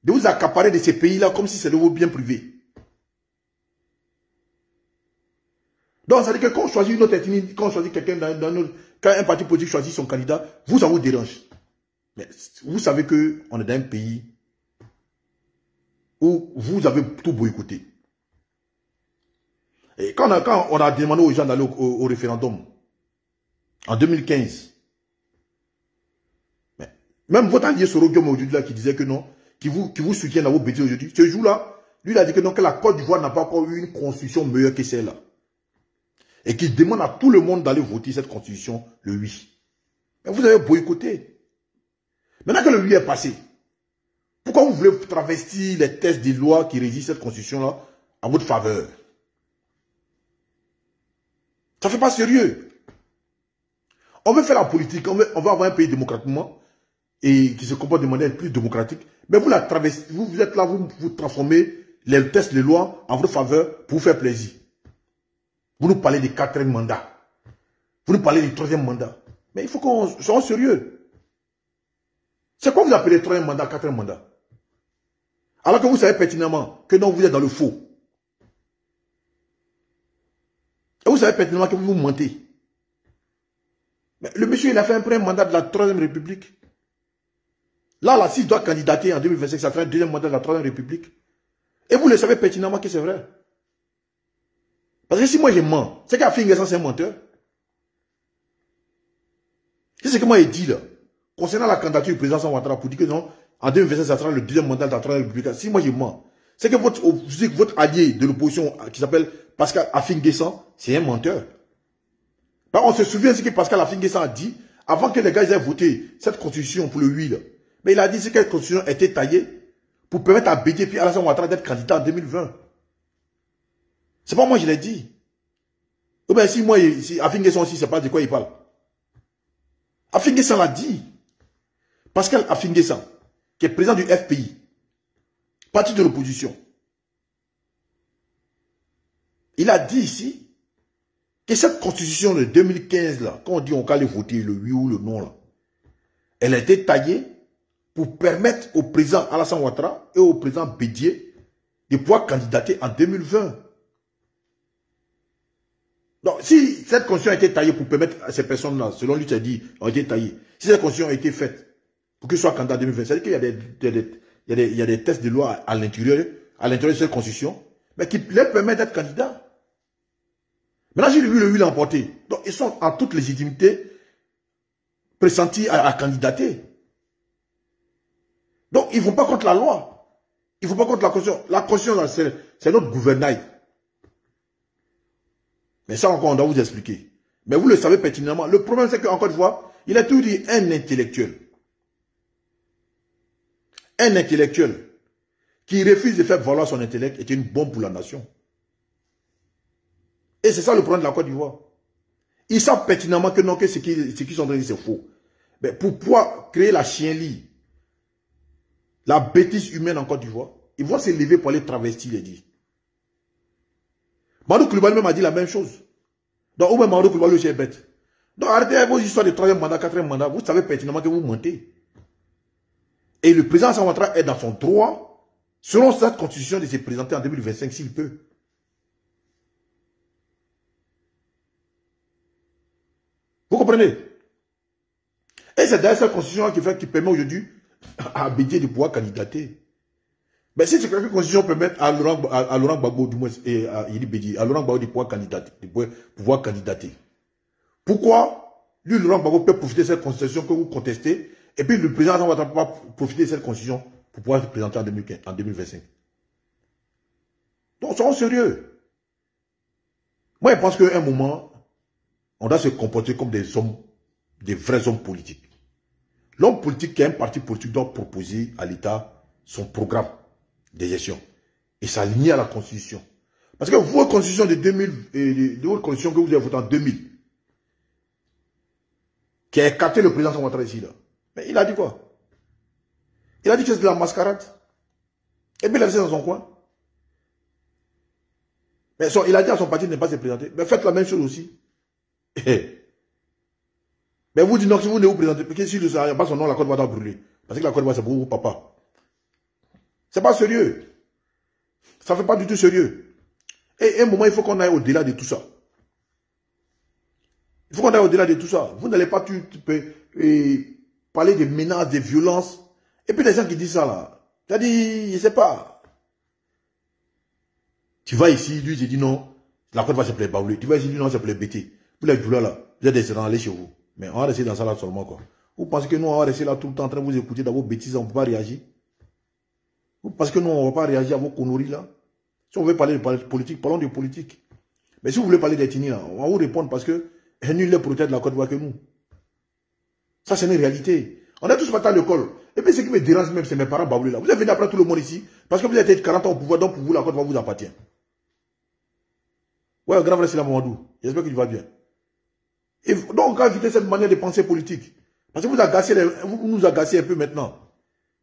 de vous accaparer de ces pays-là comme si c'était vos biens privés. Donc, ça veut dire que quand on choisit une autre ethnie, quand on choisit quelqu'un quand un parti politique choisit son candidat, ça vous dérange. Mais vous savez qu'on est dans un pays où vous avez tout boycotté. Et quand on a demandé aux gens d'aller au référendum, en 2015, même votre allié Soro Guillaume aujourd'hui là qui disait que non, qui vous soutient dans vos bêtises aujourd'hui, ce jour-là, lui il a dit que non, que la Côte d'Ivoire n'a pas encore eu une constitution meilleure que celle-là. Et qu'il demande à tout le monde d'aller voter cette constitution le 8. Mais vous avez boycotté. Maintenant que le 8 est passé, pourquoi vous voulez travestir les textes des lois qui régissent cette constitution-là en votre faveur? Ça ne fait pas sérieux. On veut faire la politique, on veut avoir un pays démocratiquement et qui se comporte de manière plus démocratique. Mais vous la travestissez, vous êtes là, vous transformez les textes, les lois en votre faveur pour vous faire plaisir. Vous nous parlez du 4e mandat. Vous nous parlez du 3e mandat. Mais il faut qu'on soit sérieux. C'est quoi vous appelez 3e mandat, 4e mandat? Alors que vous savez pertinemment que non, vous êtes dans le faux. Et vous savez pertinemment que vous mentez. Mais le monsieur, il a fait un premier mandat de la 3e République. Là, s'il doit candidater en 2025, ça fera un 2e mandat de la 3e République. Et vous le savez pertinemment que c'est vrai. Parce que si moi je mens, c'est qu'Afin Guessan c'est un menteur. C'est ce que moi j'ai dit là. Concernant la candidature du président Ouattara pour dire que non, en 2025, ça sera le 2e mandat de la 3e République. Si moi je mens, c'est que votre allié de l'opposition qui s'appelle Pascal Afin Guessan, c'est un menteur. On se souvient ce que Pascal Afin Guessan a dit avant que les gars aient voté cette constitution pour le 8 là. Mais il a dit que cette constitution était taillée pour permettre à BDP et Alassane Ouattara d'être candidat en 2020. C'est pas moi qui l'ai dit. Ou bien si moi, si Afinguessan aussi, c'est pas de quoi il parle. Afinguessan l'a dit. Pascal Afinguessan, qui est président du FPI, parti de l'opposition, il a dit ici que cette constitution de 2015, là, quand on dit on va aller voter le oui ou le non, là, elle a été taillée pour permettre au président Alassane Ouattara et au président Bédié de pouvoir candidater en 2020. Donc, si cette constitution a été taillée pour permettre à ces personnes-là, selon lui, tu as dit, ont été taillées, si cette constitution a été faite pour qu'ils soient candidats en 2020, c'est-à-dire qu'il y a des tests de loi à l'intérieur de cette constitution, mais qui leur permettent d'être candidats. Maintenant, j'ai vu le oui l'emporter. Donc, ils sont en toute légitimité pressentis à candidater. Donc, ils ne vont pas contre la loi. Ils ne vont pas contre la constitution. La constitution, c'est notre gouvernail. Mais ça, encore, on doit vous expliquer. Mais vous le savez pertinemment. Le problème, c'est qu'encore une fois, il a toujours dit un intellectuel. Un intellectuel qui refuse de faire valoir son intellect est une bombe pour la nation. Et c'est ça le problème de la Côte d'Ivoire. Ils savent pertinemment que non, que ce qu'ils sont en train de dire, c'est faux. Mais pour pouvoir créer la chienlit, la bêtise humaine en Côte d'Ivoire, ils vont se lever pour aller travestir les dits. Madou Koulibaly même a dit la même chose. Donc, ou même Madou Koulibaly aussi est bête. Donc, arrêtez vos histoires de 3e mandat, 4e mandat. Vous savez pertinemment que vous mentez. Et le président Alassane Ouattara est dans son droit, selon cette constitution, de se présenter en 2025 s'il peut. Vous comprenez? Et c'est d'ailleurs cette constitution qui permet aujourd'hui à Bédié de pouvoir candidater. Mais si c'est quelque constitution permet à Laurent Gbagbo, du moins, et à Bédié, à Laurent Gbagbo de pouvoir candidater. Pourquoi lui, Laurent Gbagbo, peut profiter de cette constitution que vous contestez, et puis le président ne va pas profiter de cette constitution pour pouvoir se présenter en 2025? Donc, soyons sérieux. Moi, je pense qu'à un moment, on doit se comporter comme des hommes, des vrais hommes politiques. L'homme politique qui a un parti politique doit proposer à l'État son programme de gestion et s'aligner à la Constitution. Parce que votre Constitution de 2000, votre Constitution que vous avez votée en 2000, qui a écarté le président Ouattara ici, là, mais il a dit quoi? Il a dit que c'est de la mascarade. Et puis il a laissé dans son coin. Mais il a dit à son parti de ne pas se présenter. Mais faites la même chose aussi. Mais vous dites non, si vous ne vous présentez pas, si il n'y a pas son nom, la Côte d'Ivoire doit brûler. Parce que la Côte d'Ivoire, c'est pour vous, papa. C'est pas sérieux. Ça ne fait pas du tout sérieux. Et à un moment, il faut qu'on aille au-delà de tout ça. Il faut qu'on aille au-delà de tout ça. Vous n'allez pas parler de menaces, de violences. Et puis les gens qui disent ça là, tu as dit, je ne sais pas. Tu vas ici, lui, il dit non, la Côte d'Ivoire s'appelait Baoulé. Tu vas ici, lui, non, ça s'appelait Bété. Vous les douleurs là, vous êtes des allés chez vous. Mais on va rester dans ça là seulement quoi. Vous pensez que nous, on va rester là tout le temps en train de vous écouter dans vos bêtises, on ne peut pas réagir? Vous pensez que nous, on ne va pas réagir à vos conneries là? Si on veut parler de politique, parlons de politique. Mais si vous voulez parler d'ethnie là, on va vous répondre parce que nul n'est protège de la Côte d'Ivoire que nous. Ça, c'est une réalité. On est tous partis à l'école. Et puis ce qui me dérange même, c'est mes parents baoulés là. Vous êtes venus après tout le monde ici parce que vous avez été 40 ans au pouvoir, donc pour vous, la Côte d'Ivoire vous appartient. Ouais, grand frère, c'est la Mamadou. J'espère que tu vas bien. Et donc, éviter cette manière de penser politique. Parce que vous nous agacez un peu maintenant.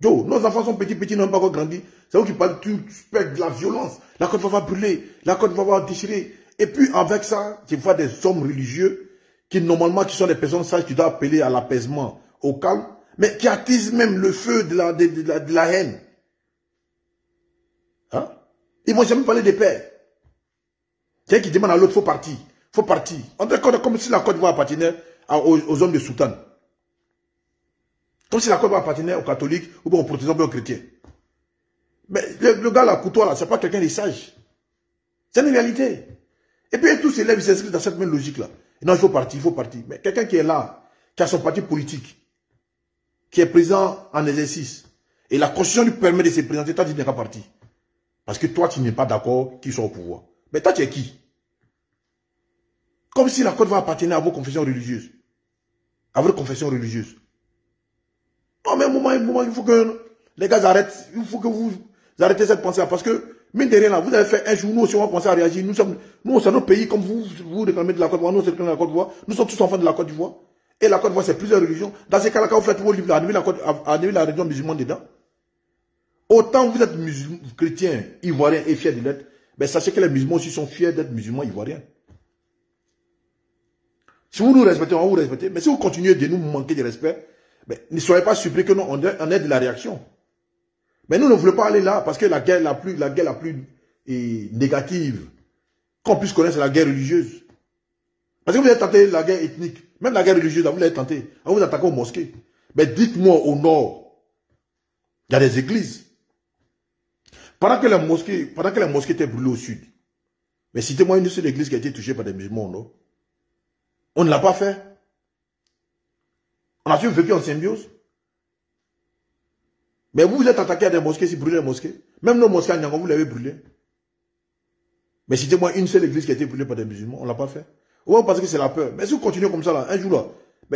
Joe, nos enfants sont petits, n'ont pas encore grandi. C'est vous qui parlez de la violence. La Côte va brûler, la Côte va déchirer. Et puis, avec ça, tu vois des hommes religieux qui, normalement, qui sont des personnes sages, qui doivent appeler à l'apaisement, au calme, mais qui attisent même le feu de la haine. Hein? Ils vont jamais parler de paix. Quelqu'un qui demande à l'autre, faut partir. Faut partir. On dirait comme si la Côte d'Ivoire appartenait aux hommes de Sultan. Comme si la Côte d'Ivoire appartenait aux catholiques ou aux protestants ou aux chrétiens. Mais le gars là, Coutois là, c'est pas quelqu'un de sage. C'est une réalité. Et puis tous ces élèves s'inscrivent dans cette même logique là. Et non, il faut partir, il faut partir. Mais quelqu'un qui est là, qui a son parti politique, qui est présent en exercice, et la Constitution lui permet de se présenter, toi tu n'es pas parti. Parce que toi tu n'es pas d'accord qu'il soit au pouvoir. Mais toi tu es qui? Comme si la Côte d'Ivoire appartenait à vos confessions religieuses. À votre confession religieuse. Non, mais un moment, il faut que les gars arrêtent. Il faut que vous arrêtez cette pensée-là. Parce que Mine de rien, là, vous avez fait un jour, nous aussi, on va commencer à réagir. Nous, c'est notre pays, comme vous réclamez de la Côte d'Ivoire, nous, c'est de la Côte d'Ivoire. Nous sommes tous enfants de la Côte d'Ivoire. Et la Côte d'Ivoire, c'est plusieurs religions. Dans ces cas-là, quand vous faites vos livres, annulez la religion musulmane dedans. Autant vous êtes musulman, chrétien, ivoirien et fier de l'être, ben sachez que les musulmans aussi sont fiers d'être musulmans ivoiriens. Si vous nous respectez, on va vous respecter. Mais si vous continuez de nous manquer de respect, ben, ne soyez pas surpris que nous, on ait de la réaction. Mais nous ne voulons pas aller là, parce que la guerre la plus négative qu'on puisse connaître, c'est la guerre religieuse. Parce que vous avez tenté la guerre ethnique, même la guerre religieuse, vous l'avez tenté. Vous vous attaquez aux mosquées. Mais dites-moi, au nord, il y a des églises. Pendant que les mosquées étaient brûlées au sud, mais citez-moi une seule église qui a été touchée par des musulmans, non? On ne l'a pas fait. On a toujours vécu en symbiose. Mais vous êtes attaqué à des mosquées, si brûlez les mosquées. Même nos mosquées à Niangon, vous l'avez brûlé. Mais citez-moi une seule église qui a été brûlée par des musulmans, on ne l'a pas fait. Ou parce que c'est la peur. Mais si vous continuez comme ça, là, un jour là,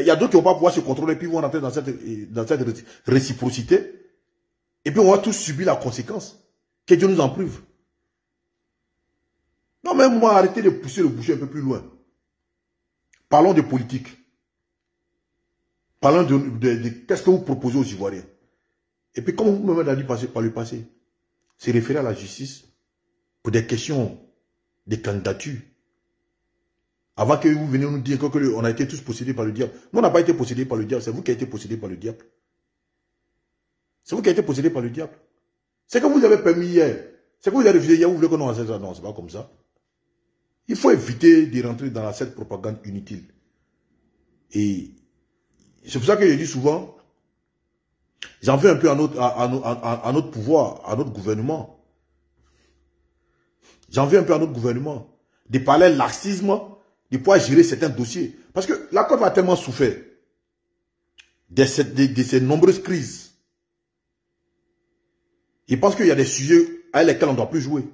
il y a d'autres qui ne vont pas pouvoir se contrôler, puis ils vont rentrer dans cette réciprocité. Et puis on va tous subir la conséquence. Que Dieu nous en prive. Non, mais moi, arrêtez de pousser le boucher un peu plus loin. Parlons de politique. Parlons de qu'est-ce que vous proposez aux Ivoiriens. Et puis, comme vous m'avez dit par le passé, c'est référé à la justice pour des questions de candidature. Avant que vous veniez nous dire qu'on a été tous possédés par le diable. Nous, on n'a pas été possédés par le diable, c'est vous qui avez été possédés par le diable. C'est vous qui avez été possédés par le diable. C'est que vous avez permis hier. C'est que vous avez refusé hier, vous voulez qu'on enseigne ça. Non, c'est pas comme ça. Il faut éviter de rentrer dans cette propagande inutile. Et c'est pour ça que je dis souvent, j'en veux un peu à notre pouvoir, à notre gouvernement. J'en veux un peu à notre gouvernement de parler laxisme, de pouvoir gérer certains dossiers. Parce que la Côte a tellement souffert de ces nombreuses crises. Je pense qu'il y a des sujets avec lesquels on ne doit plus jouer.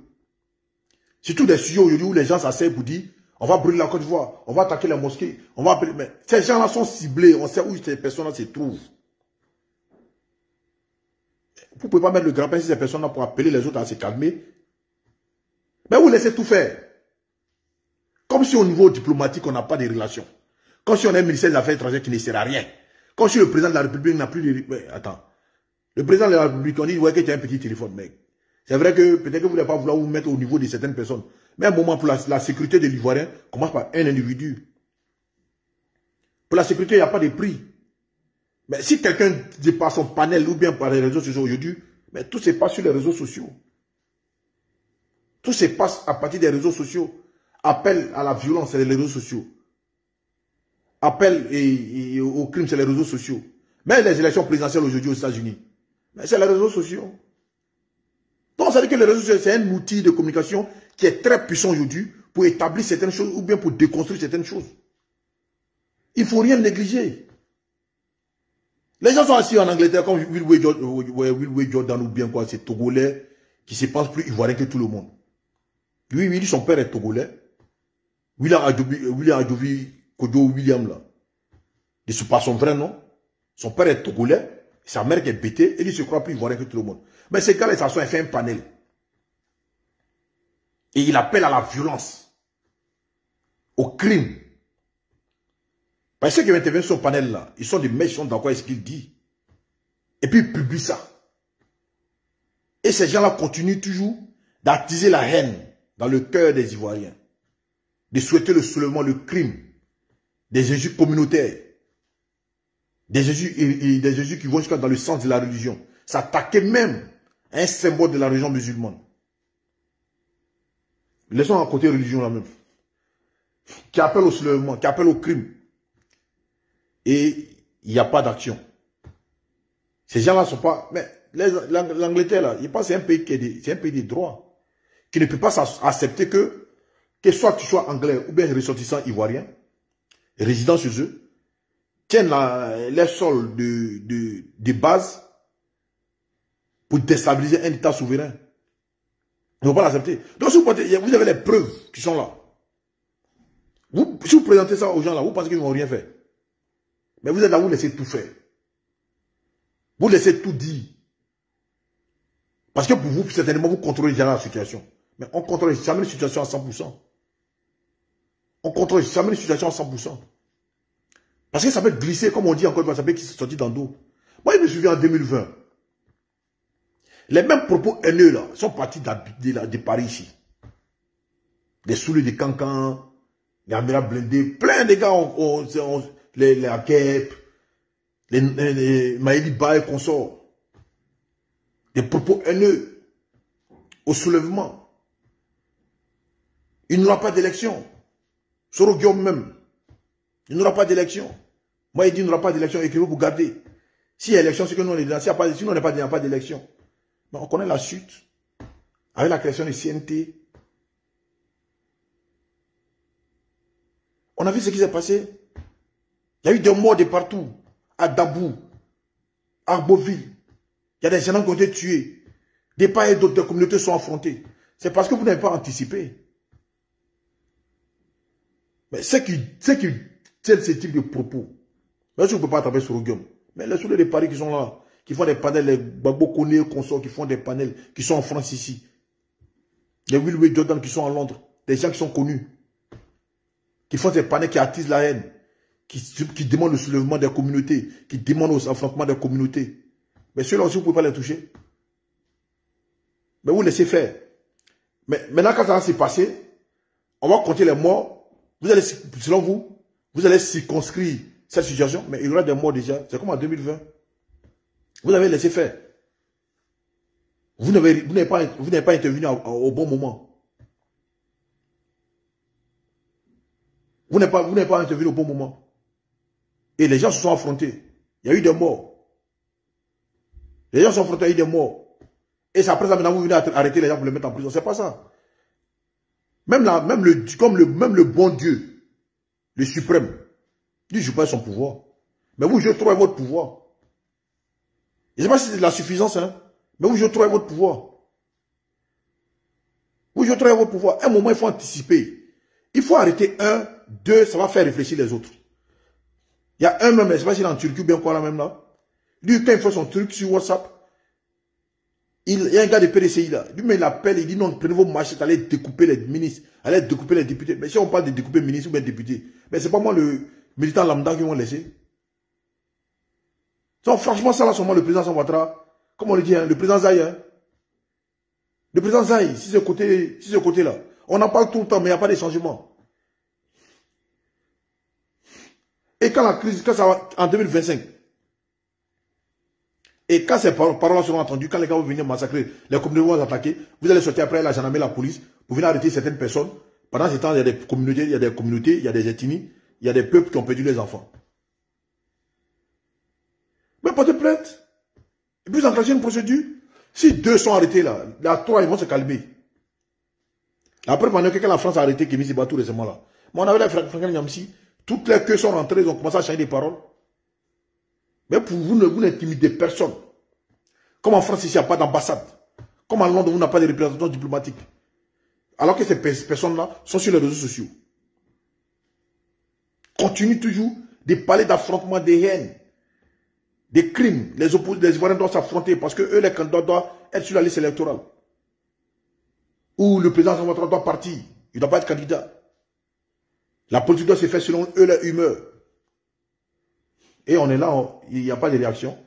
Surtout des sujets aujourd'hui où les gens s'asseyent pour dire on va brûler la Côte d'Ivoire, on va attaquer la mosquée, on va appeler. Mais ces gens-là sont ciblés, on sait où ces personnes-là se trouvent. Vous ne pouvez pas mettre le grappin sur ces personnes-là pour appeler les autres à se calmer. Mais vous laissez tout faire. Comme si au niveau diplomatique, on n'a pas de relations. Comme si on a un ministère des Affaires étrangères qui ne sert à rien. Comme si le président de la République n'a plus de... Mais attends. Le président de la République, on dit ouais, que tu as un petit téléphone, mec. C'est vrai que peut-être que vous ne voulez pas vouloir vous mettre au niveau de certaines personnes. Mais à un moment, pour la sécurité de l'Ivoirien, commence par un individu. Pour la sécurité, il n'y a pas de prix. Mais si quelqu'un dit par son panel ou bien par les réseaux sociaux aujourd'hui, mais tout se passe sur les réseaux sociaux. Tout se passe à partir des réseaux sociaux. Appel à la violence, c'est les réseaux sociaux. Appel au crime, c'est les réseaux sociaux. Mais les élections présidentielles aujourd'hui aux États-Unis, c'est les réseaux sociaux. Donc, ça veut dire que les réseaux sociaux, c'est un outil de communication qui est très puissant aujourd'hui pour établir certaines choses ou bien pour déconstruire certaines choses. Il ne faut rien négliger. Les gens sont assis en Angleterre comme Will Wade Jordan ou bien quoi, c'est Togolais qui se pense plus ivoirien que tout le monde. Lui, son père est Togolais. William Adjovi Kojo William, là. De ce pas son vrai nom. Son père est Togolais. Sa mère qui est bêtée. Et il se croit plus ivoirien que tout le monde. Mais ces gars-là, il fait un panel. Et il appelle à la violence. Au crime. Parce que ceux qui interviennent sur son panel là, ils sont des mecs, ils sont d'accord avec ce qu'il dit. Et puis ils publient ça. Et ces gens-là continuent toujours d'attiser la haine dans le cœur des Ivoiriens. De souhaiter le soulèvement, le crime. Des Jésus communautaires. Des Jésus qui vont jusqu'à dans le sens de la religion. S'attaquer même à un symbole de la religion musulmane. Laissons à côté religion là même. Qui appelle au soulèvement, qui appelle au crime. Et il n'y a pas d'action. Ces gens-là ne sont pas... Mais l'Angleterre, là, je pense que c'est un pays qui est un pays de droit. Qui ne peut pas accepter que soit tu sois anglais ou bien ressortissant ivoirien, résident chez eux, tiennent les sols de base pour déstabiliser un État souverain. Ils ne vont pas l'accepter. Donc si vous avez les preuves qui sont là. Si vous présentez ça aux gens là, vous pensez qu'ils ne vont rien faire. Mais vous êtes là, vous laissez tout faire. Vous laissez tout dire. Parce que pour vous, certainement, vous contrôlez déjà la situation. Mais on ne contrôle jamais la situation à 100%. On ne contrôle jamais la situation à 100%. Parce que ça peut glisser, comme on dit encore, ça peut sortir dans le dos. Moi, je me souviens en 2020. Les mêmes propos haineux, là, sont partis de Paris ici. Des soulés de Cancan, les Amiral blindés, plein de gars, les Akep, les Maëli Baye consorts. Des propos haineux au soulèvement. Il n'y aura pas d'élection. Soro Guillaume même. Il n'y aura pas d'élection. Moi, il dit qu'il n'y aura pas d'élection. Écrivez pour garder. S'il y a élection, c'est que nous, on est dedans. Sinon, on n'est pas dedans, il n'y a pas d'élection. Mais on connaît la suite. Avec la création du CNT. On a vu ce qui s'est passé. Il y a eu des morts de partout. À Dabou, à Arboville. Il y a des gens qui ont été tués. Des part et d'autres communautés sont affrontées. C'est parce que vous n'avez pas anticipé. Mais ceux qui tiennent ce type de propos, bien sûr, on ne peut pas attraper sur le Guillaume. Mais les soulets de Paris qui sont là, qui font des panels, les Babo Koné consorts qui font des panels, qui sont en France ici. Les Will Jordan qui sont en Londres. Des gens qui sont connus. Qui font des panels qui attisent la haine. Qui demandent le soulèvement des communautés. Qui demandent aux affrontements des communautés. Mais ceux-là aussi, vous ne pouvez pas les toucher. Mais vous laissez faire. Mais maintenant, quand ça va se passer, on va compter les morts. Vous allez, selon vous, vous allez circonscrire cette situation, mais il y aura des morts déjà. C'est comme en 2020. Vous avez laissé faire. Vous n'avez pas intervenu au bon moment. Vous n'avez pas intervenu au bon moment. Et les gens se sont affrontés. Il y a eu des morts. Les gens se sont affrontés, il y a eu des morts. Et c'est après ça, maintenant, vous venez arrêter les gens pour les mettre en prison. C'est pas ça. Même le bon Dieu, le suprême, il ne joue pas son pouvoir. Mais vous jouez trop avec votre pouvoir. Je ne sais pas si c'est de la suffisance, hein, mais vous jouez trop avec votre pouvoir. Vous jouez trop avec votre pouvoir. À un moment, il faut anticiper. Il faut arrêter un, deux, ça va faire réfléchir les autres. Il y a un même, je ne sais pas s'il est en Turquie ou bien quoi là même là. Lui, quand il fait son truc sur WhatsApp, il y a un gars de PDCI là. Lui-même, il appelle, il dit non, prenez vos machettes, allez découper les ministres, allez découper les députés. Mais si on parle de découper ministres ou bien députés, mais c'est pas moi le militant lambda qui vont laisser. Donc, franchement, ça là, seulement le président Ouattara, comme on le dit, hein, le président Zaï, hein. Le président Zaï, si ce côté-là, on en parle tout le temps, mais il n'y a pas de changement. Et quand la crise, quand ça va, en 2025, et quand ces paroles seront entendues, quand les gars vont venir massacrer, les communautés vont attaquer, vous allez sortir après la gendarmerie, la police, pour venir arrêter certaines personnes. Pendant ce temps, il y a des communautés, il y a des ethnies, il y a des peuples qui ont perdu les enfants. Mais portez plainte. Et puis vous enclenchez une procédure. Si deux sont arrêtés là, là, trois, ils vont se calmer. Après, pendant que la France a arrêté Kémy Sébatou récemment là. Mais on avait la Franklin Nyamsi, toutes les queues sont rentrées, ils ont commencé à changer des paroles. Mais pour vous, vous n'intimidez personne. Comme en France, ici, il n'y a pas d'ambassade. Comme en Londres, vous n'avez pas de représentation diplomatique. Alors que ces personnes-là sont sur les réseaux sociaux. Continuent toujours de parler d'affrontement, des haines, des crimes. Les Ivoiriens doivent s'affronter parce que eux, les candidats, doivent être sur la liste électorale. Ou le président doit partir. Il ne doit pas être candidat. La politique doit se faire selon eux, leur humeur. Et on est là, il n'y a pas de réaction.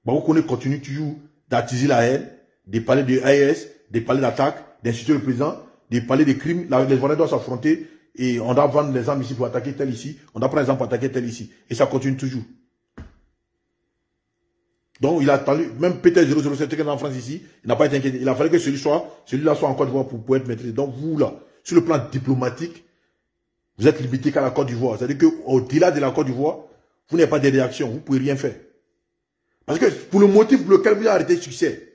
Baoukoune continue toujours d'attiser la haine, de parler de AES, de parler d'attaque, d'insulter le président, de parler de crimes. Les Ivoiriens doivent s'affronter et on doit vendre les armes ici pour attaquer tel ici. On doit prendre les armes pour attaquer tel ici. Et ça continue toujours. Donc il a attendu, même peut-être 007 en France ici, il n'a pas été inquiété. Il a fallu que celui-là soit en Côte d'Ivoire pour être maîtrisé. Donc vous là, sur le plan diplomatique, vous êtes limité qu'à la Côte d'Ivoire. C'est-à-dire qu'au-delà de la Côte d'Ivoire, vous n'avez pas de réaction, vous ne pouvez rien faire. Parce que pour le motif pour lequel vous avez arrêté le succès,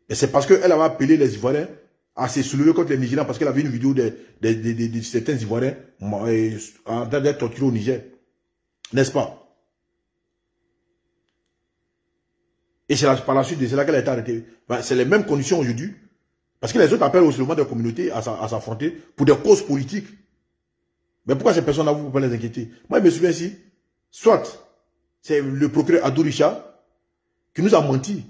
c'est parce qu'elle avait appelé les Ivoiriens à se soulever contre les Nigériens parce qu'elle avait une vidéo de certains Ivoiriens en train d'être torturés au Niger. N'est-ce pas? Et c'est par la suite de cela qu'elle a été arrêtée. Ben, c'est les mêmes conditions aujourd'hui. Parce que les autres appellent au soulèvement des communautés à s'affronter pour des causes politiques. Mais pourquoi ces personnes-là, vous ne pouvez pas les inquiéter? Moi, je me souviens ici, soit c'est le procureur Adourisha qui nous a menti.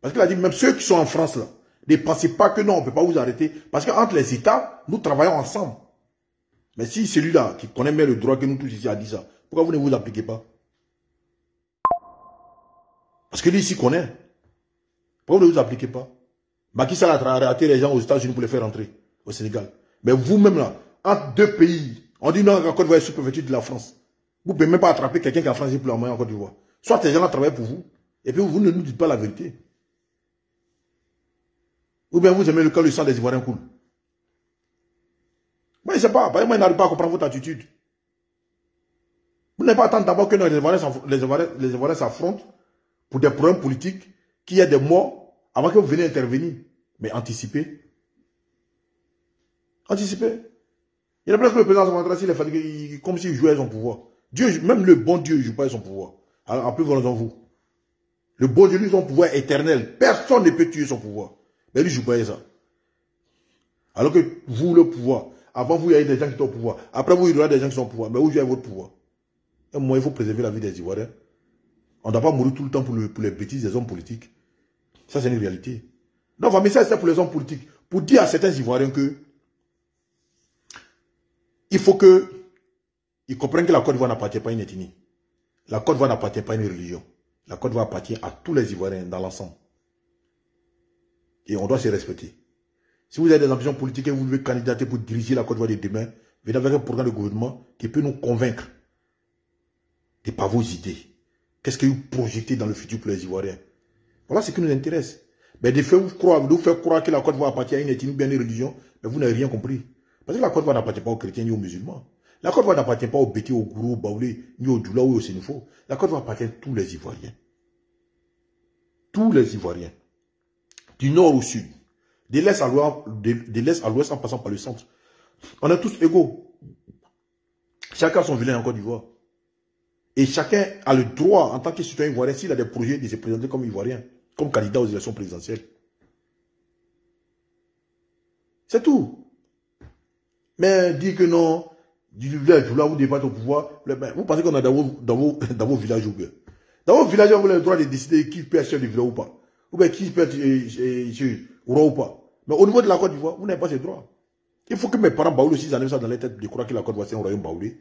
Parce qu'il a dit, même ceux qui sont en France, là, ne pensez pas que non, on ne peut pas vous arrêter. Parce qu'entre les États, nous travaillons ensemble. Mais si celui-là, qui connaît bien le droit que nous tous ici a dit ça, pourquoi vous ne vous appliquez pas? Parce que lui ici connaît. Pourquoi vous ne vous appliquez pas? Macky Sall a arrêté les gens aux États-Unis pour les faire rentrer au Sénégal. Mais vous-même là, entre deux pays, on dit non, la Côte d'Ivoire est sous préfecture de la France. Vous ne pouvez même pas attraper quelqu'un qui a français pour la moyenne en Côte d'Ivoire. Soit ces gens-là travaillent pour vous, et puis vous ne nous dites pas la vérité. Ou bien vous aimez quand le sang des Ivoiriens coule. Moi, je ne sais pas. Moi, je n'arrive pas à comprendre votre attitude. Vous n'avez pas attendre d'abord que les Ivoiriens s'affrontent pour des problèmes politiques, qu'il y ait des morts, avant que vous veniez intervenir. Mais anticipez. Anticipez. Il y a presque le président central, il est fatigué, comme s'il jouait son pouvoir. Dieu, même le bon Dieu ne joue pas son pouvoir. Alors, en plus, voilà vous. Le bon Dieu, lui, son pouvoir éternel. Personne ne peut tuer son pouvoir. Mais lui, je ne joue pas ça. Alors que vous, le pouvoir, avant vous, il y a des gens qui sont au pouvoir. Après vous, il y aura des gens qui sont au pouvoir. Mais vous jouez votre pouvoir. Et moi, il faut préserver la vie des Ivoiriens. On ne doit pas mourir tout le temps pour les bêtises des hommes politiques. Ça, c'est une réalité. Donc, mon message, c'est pour les hommes politiques. Pour dire à certains Ivoiriens que il faut qu'ils comprennent que la Côte d'Ivoire n'appartient pas à une ethnie. La Côte d'Ivoire n'appartient pas à une religion. La Côte d'Ivoire appartient à tous les Ivoiriens dans l'ensemble. Et on doit se respecter. Si vous avez des ambitions politiques et vous voulez candidater pour diriger la Côte d'Ivoire de demain, venez avec un programme de gouvernement qui peut nous convaincre de par vos idées. Qu'est-ce que vous projetez dans le futur pour les Ivoiriens? Voilà ce qui nous intéresse. Mais de faire croire que la Côte d'Ivoire appartient à une ethnie ou bien à une religion, mais vous n'avez rien compris. Parce que la Côte d'Ivoire n'appartient pas aux chrétiens ni aux musulmans. La Côte d'Ivoire n'appartient pas aux Bétis, aux Gourous, aux Baoulés, ni aux Djoula ou aux Sénéfaux. La Côte d'Ivoire appartient à tous les Ivoiriens. Tous les Ivoiriens. Du nord au sud. De l'est à l'ouest en passant par le centre. On est tous égaux. Chacun a son vilain en Côte d'Ivoire. Et chacun a le droit, en tant que citoyen ivoirien, s'il a des projets, de se présenter comme ivoirien, comme candidat aux élections présidentielles. C'est tout. Mais dire que non, du village, vous n'avez pas au pouvoir, vous pensez qu'on a dans vos villages ou bien. Dans vos villages, vous avez le droit de décider qui peut être chef de village ou pas. Ou bien qui peut être roi ou pas. Mais au niveau de la Côte d'Ivoire, vous n'avez pas ce droit. Il faut que mes parents baoulent aussi, ils en aiment ça dans les têtes de croire que la Côte d'Ivoire c'est un royaume baoulé.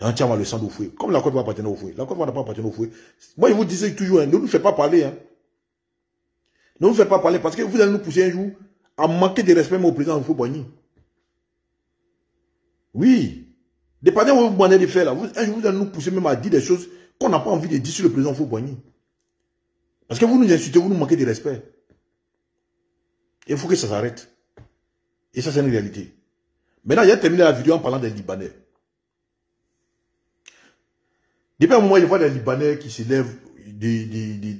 Un tiers le sang au fouet. Comme la Côte d'Ivoire appartient au fouet. La Côte d'Ivoire n'a pas appartenu au fouet. Moi, je vous disais toujours, hein, ne nous faites pas parler. Hein. Ne nous faites pas parler parce que vous allez nous pousser un jour à manquer de respect au président Houphouët-Boigny. Oui. Dépendant de vos manières de faire là, un jour vous allez nous pousser même à dire des choses qu'on n'a pas envie de dire sur le président Houphouët-Boigny. Parce que vous nous insultez, vous nous manquez de respect. Il faut que ça s'arrête. Et ça, c'est une réalité. Maintenant, j'ai terminé la vidéo en parlant des Libanais. Depuis un moment, je vois des Libanais qui se lèvent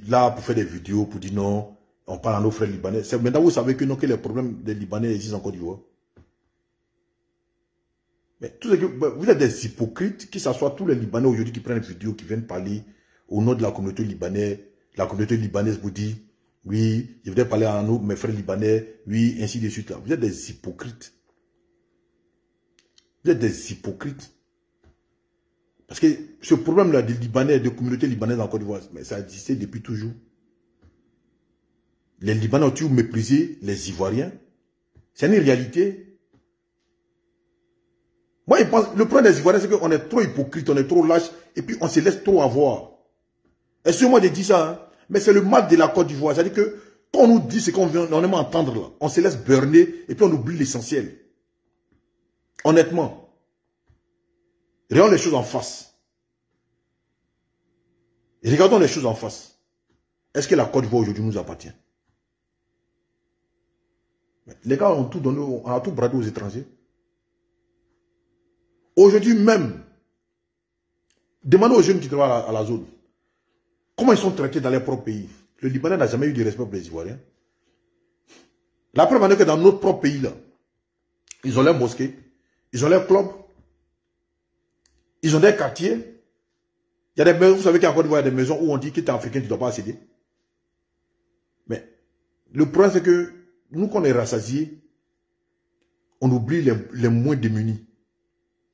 là pour faire des vidéos, pour dire non, on parle à nos frères libanais. Maintenant, vous savez que, non, que les problèmes des Libanais existent en Côte d'Ivoire. Mais tout ce que, vous êtes des hypocrites, qui s'assoient tous les Libanais aujourd'hui qui prennent des vidéos, qui viennent parler au nom de la communauté libanaise. La communauté libanaise vous dit, oui, je voudrais parler à nous, mes frères libanais, oui, ainsi de suite. Là. Vous êtes des hypocrites. Vous êtes des hypocrites. Parce que ce problème-là des Libanais, de communauté libanaise en Côte d'Ivoire, ça existait depuis toujours. Les Libanais ont toujours méprisé les Ivoiriens. C'est une réalité. Moi, je pense, le problème des Ivoiriens, c'est qu'on est trop hypocrite, on est trop lâche, et puis on se laisse trop avoir. Excusez-moi de dire ça, hein, mais c'est le mal de la Côte d'Ivoire. C'est-à-dire que quand on nous dit ce qu'on aime entendre, là, on se laisse burner, et puis on oublie l'essentiel. Honnêtement. Regardons les choses en face. Et regardons les choses en face. Est-ce que la Côte d'Ivoire aujourd'hui nous appartient? Les gars ont tout donné, on a tout bradé aux étrangers. Aujourd'hui même, demandez aux jeunes qui travaillent à la zone, comment ils sont traités dans leur propre pays. Le Libanais n'a jamais eu de respect pour les Ivoiriens. La preuve est que dans notre propre pays, là, ils ont leurs mosquées, ils ont leurs clubs, ils ont des quartiers. Il y a des maisons, vous savez qu'en Côte d'Ivoire, il y a des maisons où on dit que tu es africain, tu ne dois pas accéder. Mais le problème, c'est que nous, quand on est rassasiés, on oublie les moins démunis.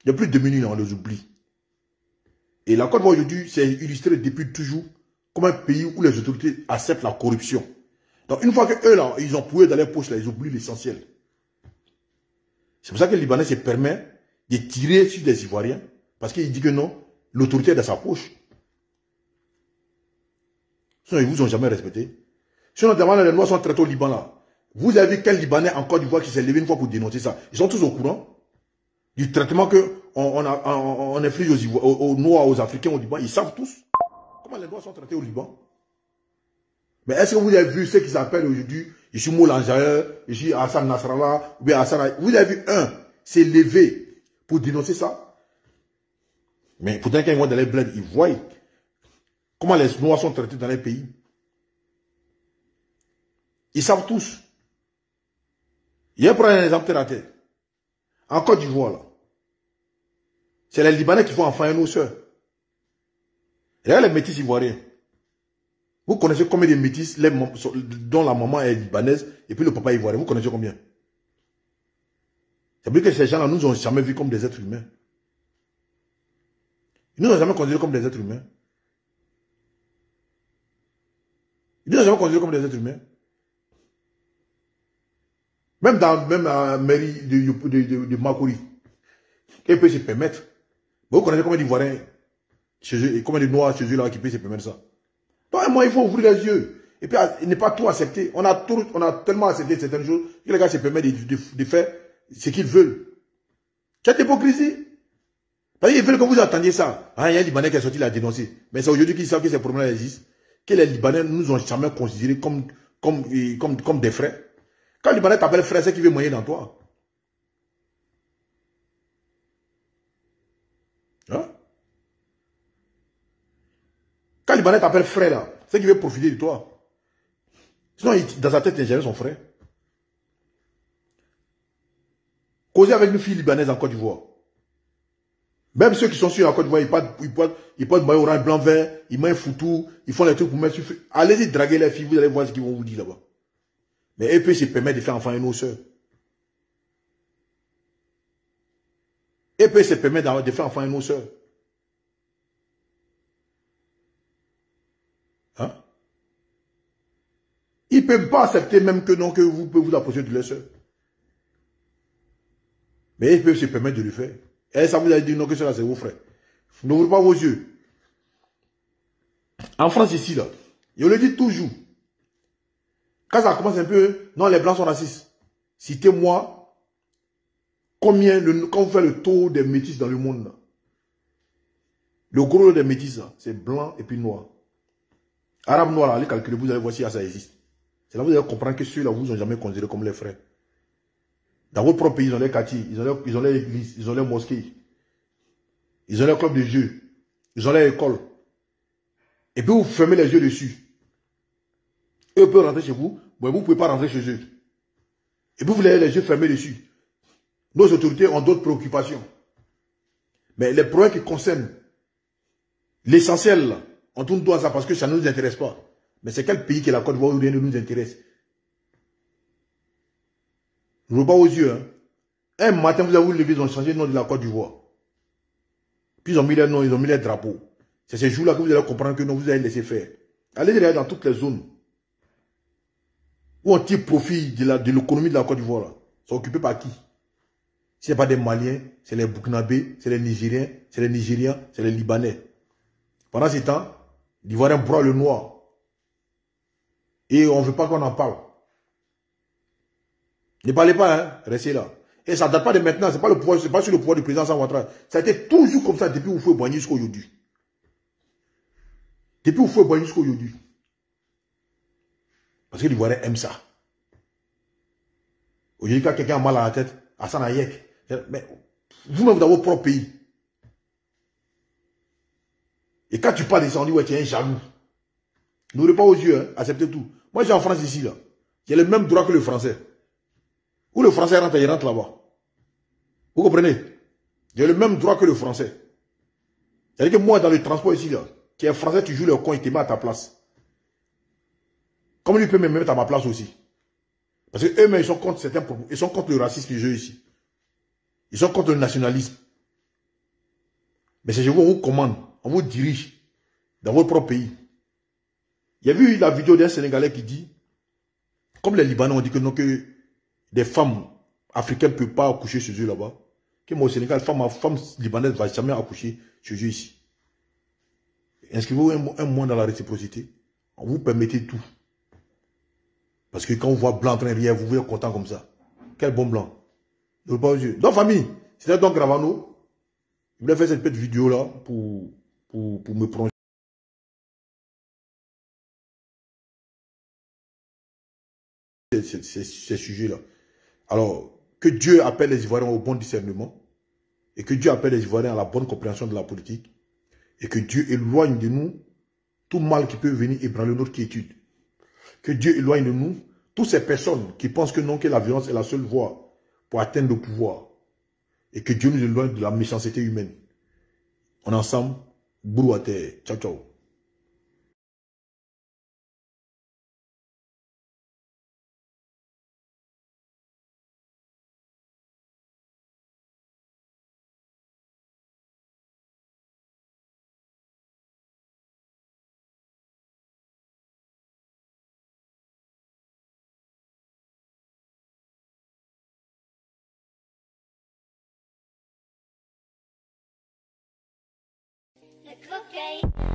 Les plus démunis, on les oublie. Et la Côte d'Ivoire aujourd'hui, c'est illustré depuis toujours comme un pays où les autorités acceptent la corruption. Donc une fois que eux là, ils ont pouillé dans leurs poches là, ils oublient l'essentiel. C'est pour ça que le Libanais se permet de tirer sur des Ivoiriens. Parce qu'il dit que non, l'autorité est dans sa poche. Sinon, ils ne vous ont jamais respecté. Sinon, notamment, les lois sont traitées au Liban là. Vous avez vu quel Libanais en Côte d'Ivoire qui s'est levé une fois pour dénoncer ça? Ils sont tous au courant du traitement qu'on inflige aux Noirs, aux Africains au Liban. Ils savent tous comment les lois sont traitées au Liban. Mais est-ce que vous avez vu ceux qui s'appellent aujourd'hui, je suis Moulanjaï, je suis Hassan Nasrallah, ou bien Hassan... Vous avez vu un s'est levé pour dénoncer ça? Mais pourtant, quand ils vont dans les bleds, ils voient comment les Noirs sont traités dans les pays. Ils savent tous. Je vais prendre un exemple terre à terre. En Côte d'Ivoire, là, c'est les Libanais qui font enfin nos sœurs. Regardez les métis ivoiriens. Vous connaissez combien de métis dont la maman est libanaise et puis le papa est ivoirien? Vous connaissez combien? C'est vrai que ces gens-là nous ont jamais vus comme des êtres humains. Ils nous ont jamais considérés comme des êtres humains. Ils nous ont jamais considérés comme des êtres humains. Même dans la mairie de Makori, ils peuvent se permettre. Vous connaissez combien d'Ivoiriens chez eux et combien de Noirs chez eux là qui peuvent se permettre ça? Donc, moi, il faut ouvrir les yeux. Et puis, ne pas tout accepter. On a tellement accepté certaines choses que les gars se permettent de faire ce qu'ils veulent. Cette hypocrisie. Parce qu'ils veulent que vous entendiez ça. Ah, il y a un Libanais qui est sorti, il a dénoncé. Mais c'est aujourd'hui qu'ils savent que ces problèmes existent. Que les Libanais nous ont jamais considérés comme des frères. Quand le Libanais t'appelle frère, c'est qu'il veut moyen dans toi. Hein? Quand le Libanais t'appelle frère, là, c'est qu'il veut profiter de toi. Sinon, dans sa tête, il est son frère. Causer avec une fille libanaise en Côte d'Ivoire. Même ceux qui sont sur la Côte d'Ivoire, ils portent maillot orange, blanc, vert, ils mettent foutou, ils font les trucs pour mettre sur... Allez-y draguer les filles, vous allez voir ce qu'ils vont vous dire là-bas. Mais eux peuvent se permettre de faire enfant une autre sœur. Eux peuvent se permettre de faire enfant une autre sœur. Hein? Ils ne peuvent pas accepter même que non, que vous pouvez vous approcher de leur sœur. Mais ils peuvent se permettre de le faire. Et ça vous a dit non que cela c'est vos frères. N'ouvrez pas vos yeux. En France ici, là, je le dis toujours. Quand ça commence un peu, non, les blancs sont racistes. Citez-moi combien, quand vous faites le tour des métis dans le monde, là, le gros lot des métis, c'est blanc et puis noir. Arabe noir, allez calculer, vous allez voir si ça existe. C'est là que vous allez comprendre que ceux-là, vous n'ont jamais considéré comme les frères. Dans votre propre pays, ils ont les quartiers, ils ont les églises, ils ont les mosquées, ils ont les clubs de jeux, ils ont les écoles. Et puis vous fermez les yeux dessus. Eux peuvent rentrer chez vous, mais vous ne pouvez pas rentrer chez eux. Et puis vous avez les yeux fermés dessus. Nos autorités ont d'autres préoccupations. Mais les problèmes qui concernent l'essentiel, on tourne tout à ça parce que ça ne nous intéresse pas. Mais c'est quel pays qui est la Côte d'Ivoire où rien ne nous intéresse? Je ne vois pas aux yeux. Hein. Un matin, vous avez vu lever, ils ont changé le nom de la Côte d'Ivoire. Puis ils ont mis les noms, ils ont mis les drapeaux. C'est ces jours-là que vous allez comprendre que non, vous allez laisser faire. Allez regarder dans toutes les zones où on tire profit de l'économie de la Côte d'Ivoire. C'est occupé par qui? Si ce n'est pas des Maliens, c'est les Burkinabés, c'est les Nigériens, c'est les Nigériens, c'est les Libanais. Pendant ce temps, l'Ivoirien broie le noir. Et on ne veut pas qu'on en parle. Ne parlez pas, hein, restez là. Et ça ne date pas de maintenant, ce n'est pas sur le pouvoir du président Alassane Ouattara. Ça a été toujours comme ça depuis Houphouët-Boigny jusqu'à aujourd'hui. Depuis Houphouët-Boigny jusqu'à aujourd'hui. Parce que l'Ivoirien aime ça. Aujourd'hui, quand quelqu'un a mal à la tête, Hassan Hayek, mais vous-même dans votre propre pays. Et quand tu parles de ça, on dit, ouais, tu es un jaloux. N'ouvrez pas aux yeux, hein, acceptez tout. Moi, j'ai en France ici, là. J'ai le même droit que le français. Où le français rentre, il rentre là-bas. Vous comprenez? J'ai le même droit que le français. C'est-à-dire que moi, dans le transport ici, là, qui est français, tu joues le con, il te met à ta place. Comme lui peut me mettre à ma place aussi. Parce que eux-mêmes, ils sont contre certains propos. Ils sont contre le racisme que j'ai ici. Ils sont contre le nationalisme. Mais c'est je vous commande, on vous dirige dans votre propre pays. Il y a vu la vidéo d'un Sénégalais qui dit Comme les Libanais ont dit que non, que des femmes africaines ne peuvent pas accoucher chez eux là-bas. Que moi au Sénégal, femme libanaise ne va jamais accoucher chez eux ici. Inscrivez-vous un mois dans la réciprocité. Vous permettez tout. Parce que quand on voit blanc en train de rire, vous voyez content comme ça. Quel bon blanc. Donc famille, c'était donc Gravano. Je voulais faire cette petite vidéo là pour me prononcer ces sujets-là. Alors, que Dieu appelle les Ivoiriens au bon discernement et que Dieu appelle les Ivoiriens à la bonne compréhension de la politique et que Dieu éloigne de nous tout mal qui peut venir ébranler notre quiétude. Que Dieu éloigne de nous toutes ces personnes qui pensent que non, que la violence est la seule voie pour atteindre le pouvoir et que Dieu nous éloigne de la méchanceté humaine. On est ensemble, boulou à terre. Ciao, ciao. The cocaine.